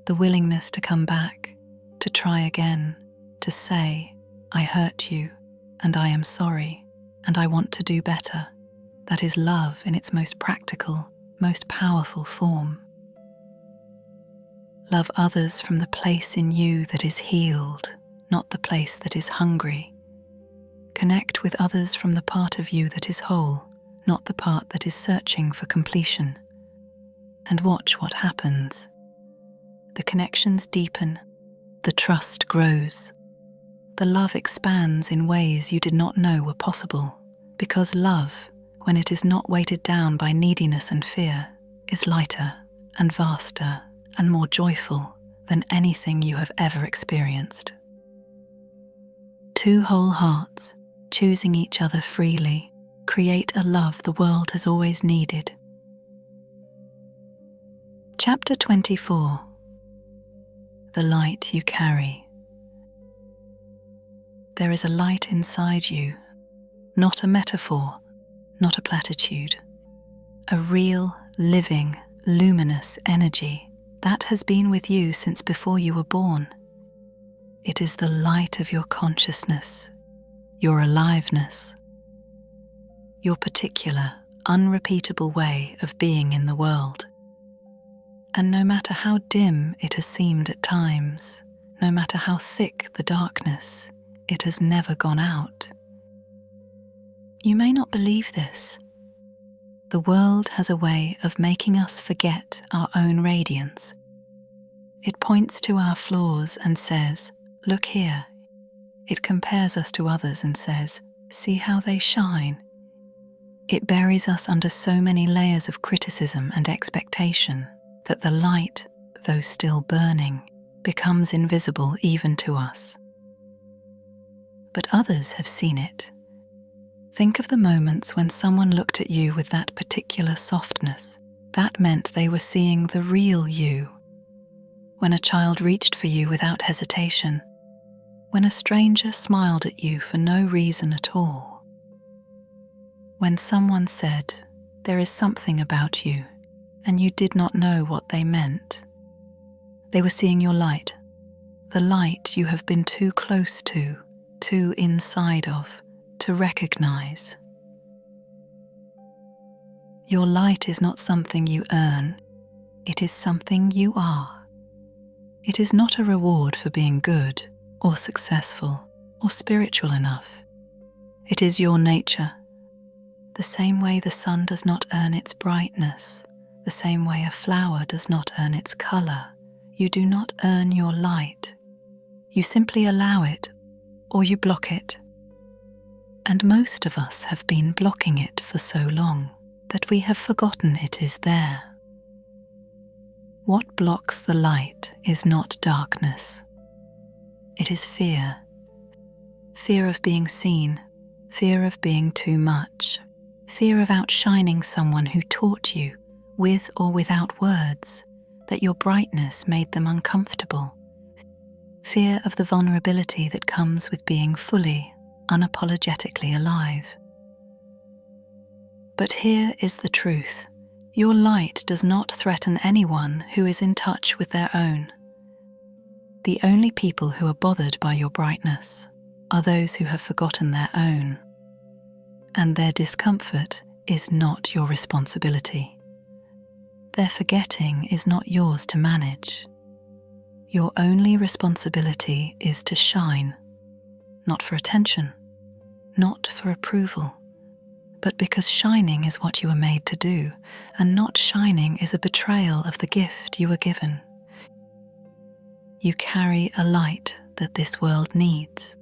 The willingness to come back, to try again, to say, I hurt you, and I am sorry, and I want to do better. That is love in its most practical, most powerful form. Love others from the place in you that is healed, not the place that is hungry. Connect with others from the part of you that is whole, not the part that is searching for completion. And watch what happens. The connections deepen, the trust grows. The love expands in ways you did not know were possible, because love, when it is not weighted down by neediness and fear, is lighter and vaster and more joyful than anything you have ever experienced. Two whole hearts, choosing each other freely, create a love the world has always needed. Chapter 24. The light you carry. There is a light inside you, not a metaphor, not a platitude, a real, living, luminous energy that has been with you since before you were born. It is the light of your consciousness, your aliveness, your particular, unrepeatable way of being in the world. And no matter how dim it has seemed at times, no matter how thick the darkness, it has never gone out. You may not believe this. The world has a way of making us forget our own radiance. It points to our flaws and says, look here. It compares us to others and says, see how they shine. It buries us under so many layers of criticism and expectation that the light, though still burning, becomes invisible even to us. But others have seen it. Think of the moments when someone looked at you with that particular softness. That meant they were seeing the real you. When a child reached for you without hesitation. When a stranger smiled at you for no reason at all. When someone said, there is something about you, and you did not know what they meant. They were seeing your light, the light you have been too close to, too inside of, to recognize. Your light is not something you earn, it is something you are. It is not a reward for being good, or successful, or spiritual enough. It is your nature. The same way the sun does not earn its brightness, the same way a flower does not earn its color, you do not earn your light. You simply allow it, or you block it. And most of us have been blocking it for so long that we have forgotten it is there. What blocks the light is not darkness. It is fear. Fear of being seen, fear of being too much, fear of outshining someone who taught you, with or without words, that your brightness made them uncomfortable. Fear of the vulnerability that comes with being fully, unapologetically alive. But here is the truth. Your light does not threaten anyone who is in touch with their own. The only people who are bothered by your brightness are those who have forgotten their own. And their discomfort is not your responsibility. Their forgetting is not yours to manage. Your only responsibility is to shine, not for attention, not for approval, but because shining is what you were made to do, and not shining is a betrayal of the gift you were given. You carry a light that this world needs,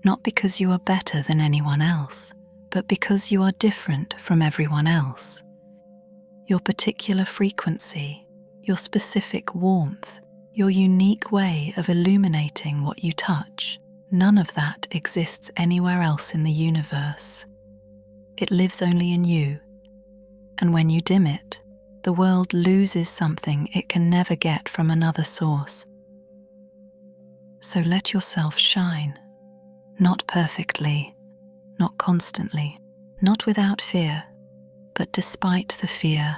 not because you are better than anyone else, but because you are different from everyone else. Your particular frequency, your specific warmth, your unique way of illuminating what you touch, none of that exists anywhere else in the universe. It lives only in you, and when you dim it, the world loses something it can never get from another source. So let yourself shine, not perfectly, not constantly, not without fear, but despite the fear,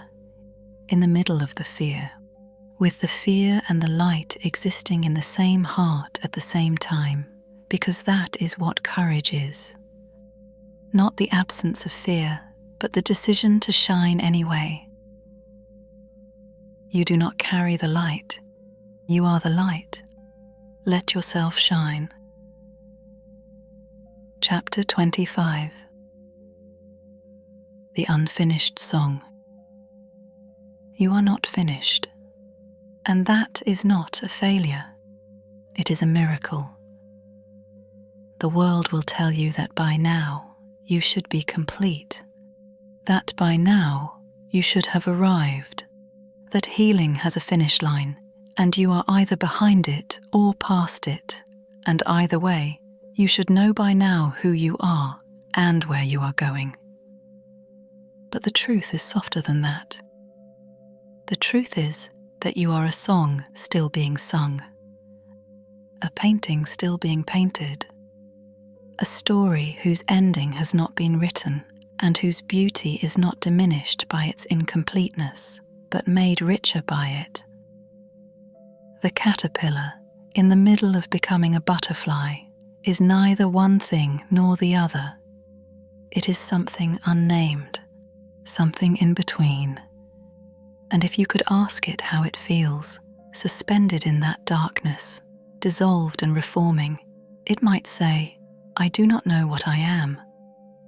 in the middle of the fear, with the fear and the light existing in the same heart at the same time, because that is what courage is. Not the absence of fear, but the decision to shine anyway. You do not carry the light, you are the light. Let yourself shine. Chapter 25. The Unfinished Song. You are not finished, and that is not a failure. It is a miracle. The world will tell you that by now you should be complete, that by now you should have arrived, that healing has a finish line, and you are either behind it or past it, and either way, you should know by now who you are and where you are going. But the truth is softer than that. The truth is that you are a song still being sung, a painting still being painted, a story whose ending has not been written and whose beauty is not diminished by its incompleteness, but made richer by it. The caterpillar, in the middle of becoming a butterfly, is neither one thing nor the other. It is something unnamed, something in between. And if you could ask it how it feels, suspended in that darkness, dissolved and reforming, it might say, "I do not know what I am.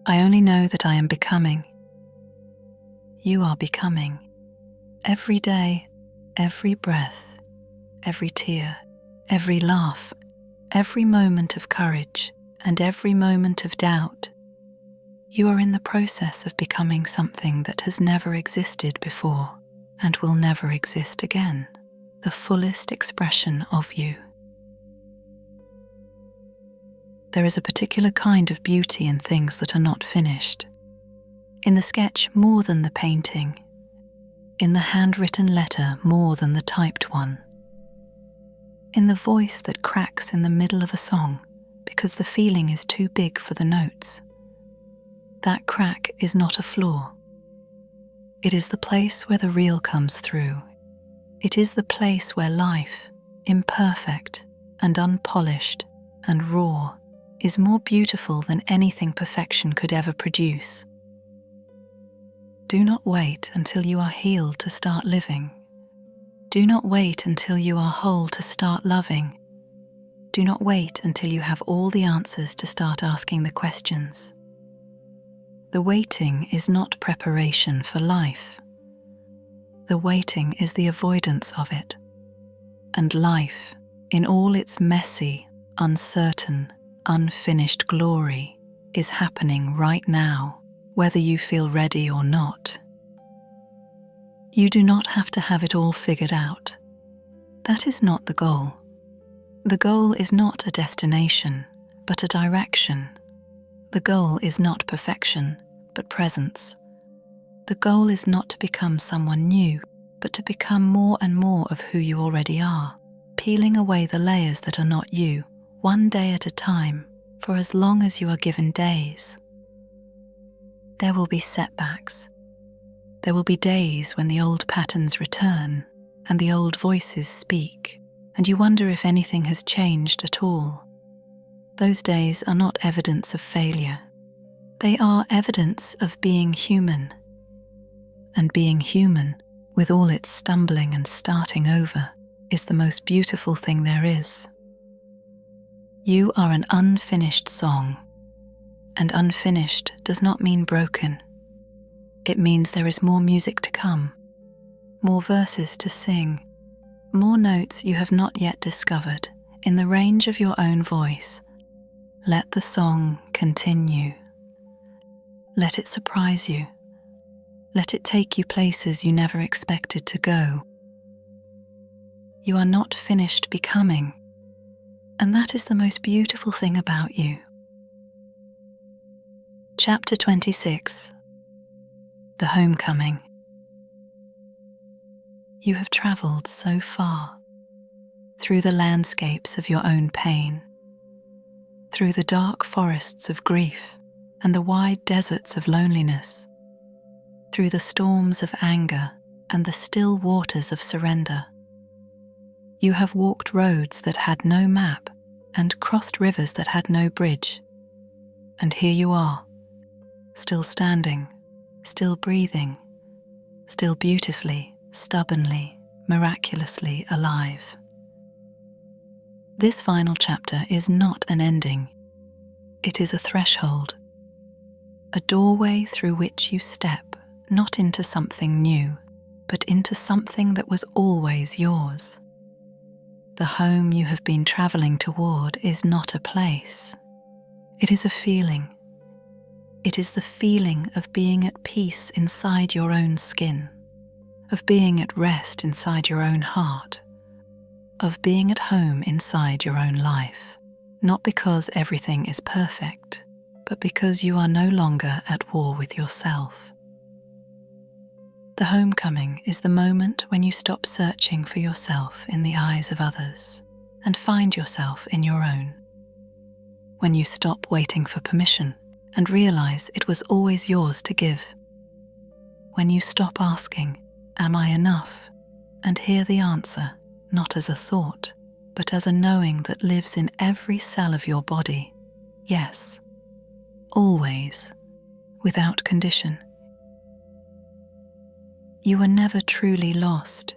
I only know that I am becoming." You are becoming. Every day, every breath, every tear, every laugh, every moment of courage, and every moment of doubt, you are in the process of becoming something that has never existed before and will never exist again, the fullest expression of you. There is a particular kind of beauty in things that are not finished, in the sketch more than the painting, in the handwritten letter more than the typed one, in the voice that cracks in the middle of a song because the feeling is too big for the notes. That crack is not a flaw. It is the place where the real comes through. It is the place where life, imperfect and unpolished and raw, is more beautiful than anything perfection could ever produce. Do not wait until you are healed to start living. Do not wait until you are whole to start loving. Do not wait until you have all the answers to start asking the questions. The waiting is not preparation for life. The waiting is the avoidance of it. And life, in all its messy, uncertain, unfinished glory, is happening right now, whether you feel ready or not. You do not have to have it all figured out. That is not the goal. The goal is not a destination, but a direction. The goal is not perfection, but presence. The goal is not to become someone new, but to become more and more of who you already are, peeling away the layers that are not you, one day at a time, for as long as you are given days. There will be setbacks. There will be days when the old patterns return and the old voices speak, and you wonder if anything has changed at all. Those days are not evidence of failure. They are evidence of being human. And being human, with all its stumbling and starting over, is the most beautiful thing there is. You are an unfinished song, and unfinished does not mean broken. It means there is more music to come, more verses to sing, more notes you have not yet discovered in the range of your own voice. Let the song continue. Let it surprise you. Let it take you places you never expected to go. You are not finished becoming, and that is the most beautiful thing about you. Chapter 26. The Homecoming. You have travelled so far, through the landscapes of your own pain, through the dark forests of grief and the wide deserts of loneliness, through the storms of anger and the still waters of surrender. You have walked roads that had no map and crossed rivers that had no bridge. And here you are, still standing, still breathing, still beautifully, stubbornly, miraculously alive. This final chapter is not an ending. It is a threshold, a doorway through which you step not into something new, but into something that was always yours. The home you have been travelling toward is not a place. It is a feeling. It is the feeling of being at peace inside your own skin, of being at rest inside your own heart, of being at home inside your own life, not because everything is perfect, but because you are no longer at war with yourself. The homecoming is the moment when you stop searching for yourself in the eyes of others and find yourself in your own. When you stop waiting for permission and realize it was always yours to give. When you stop asking, "Am I enough?" and hear the answer not as a thought, but as a knowing that lives in every cell of your body. Yes, always, without condition. You were never truly lost.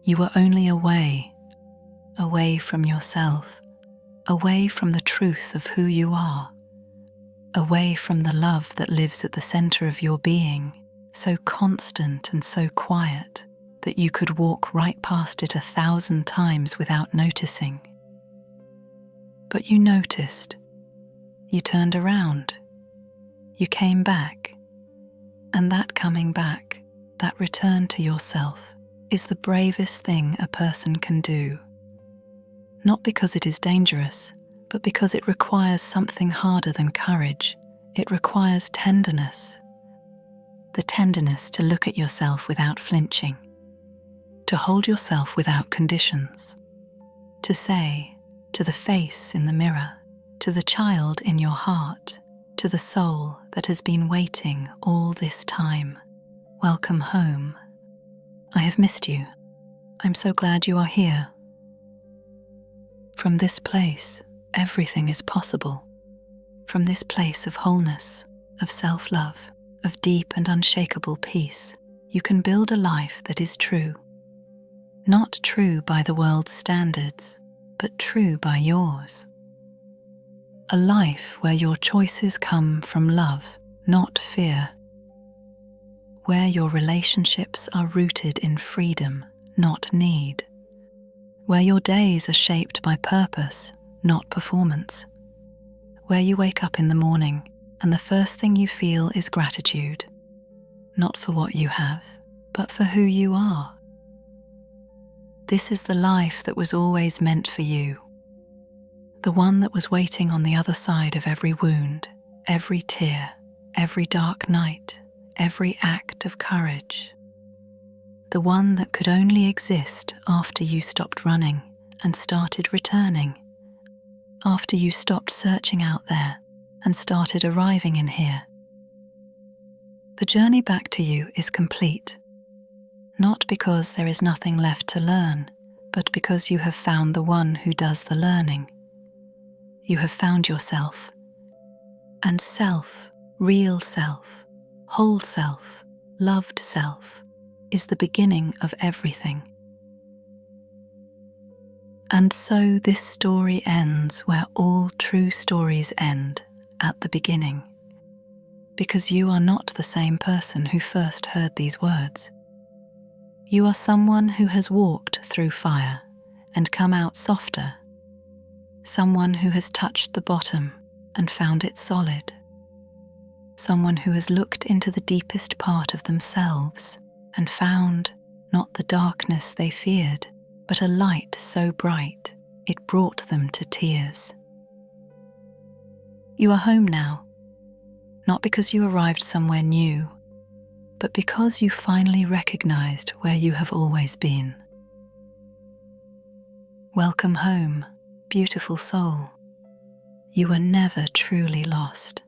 You were only away from yourself, away from the truth of who you are, away from the love that lives at the center of your being, so constant and so quiet that you could walk right past it 1,000 times without noticing. But you noticed. You turned around. You came back. And that coming back, that return to yourself, is the bravest thing a person can do. Not because it is dangerous, but because it requires something harder than courage. It requires tenderness. The tenderness to look at yourself without flinching, to hold yourself without conditions, to say to the face in the mirror, to the child in your heart, to the soul that has been waiting all this time, "Welcome home. I have missed you. I'm so glad you are here." From this place, everything is possible. From this place of wholeness, of self-love, of deep and unshakable peace, you can build a life that is true. Not true by the world's standards, but true by yours. A life where your choices come from love, not fear. Where your relationships are rooted in freedom, not need. Where your days are shaped by purpose, not performance. Where you wake up in the morning and the first thing you feel is gratitude, not for what you have, but for who you are. This is the life that was always meant for you. The one that was waiting on the other side of every wound, every tear, every dark night, every act of courage. The one that could only exist after you stopped running and started returning, after you stopped searching out there and started arriving in here. The journey back to you is complete, not because there is nothing left to learn, but because you have found the one who does the learning. You have found yourself, and self, real self, whole self, loved self, is the beginning of everything. And so this story ends where all true stories end, at the beginning. Because you are not the same person who first heard these words. You are someone who has walked through fire and come out softer. Someone who has touched the bottom and found it solid. Someone who has looked into the deepest part of themselves and found not the darkness they feared, but a light so bright it brought them to tears. You are home now, not because you arrived somewhere new, but because you finally recognized where you have always been. Welcome home, beautiful soul. You were never truly lost.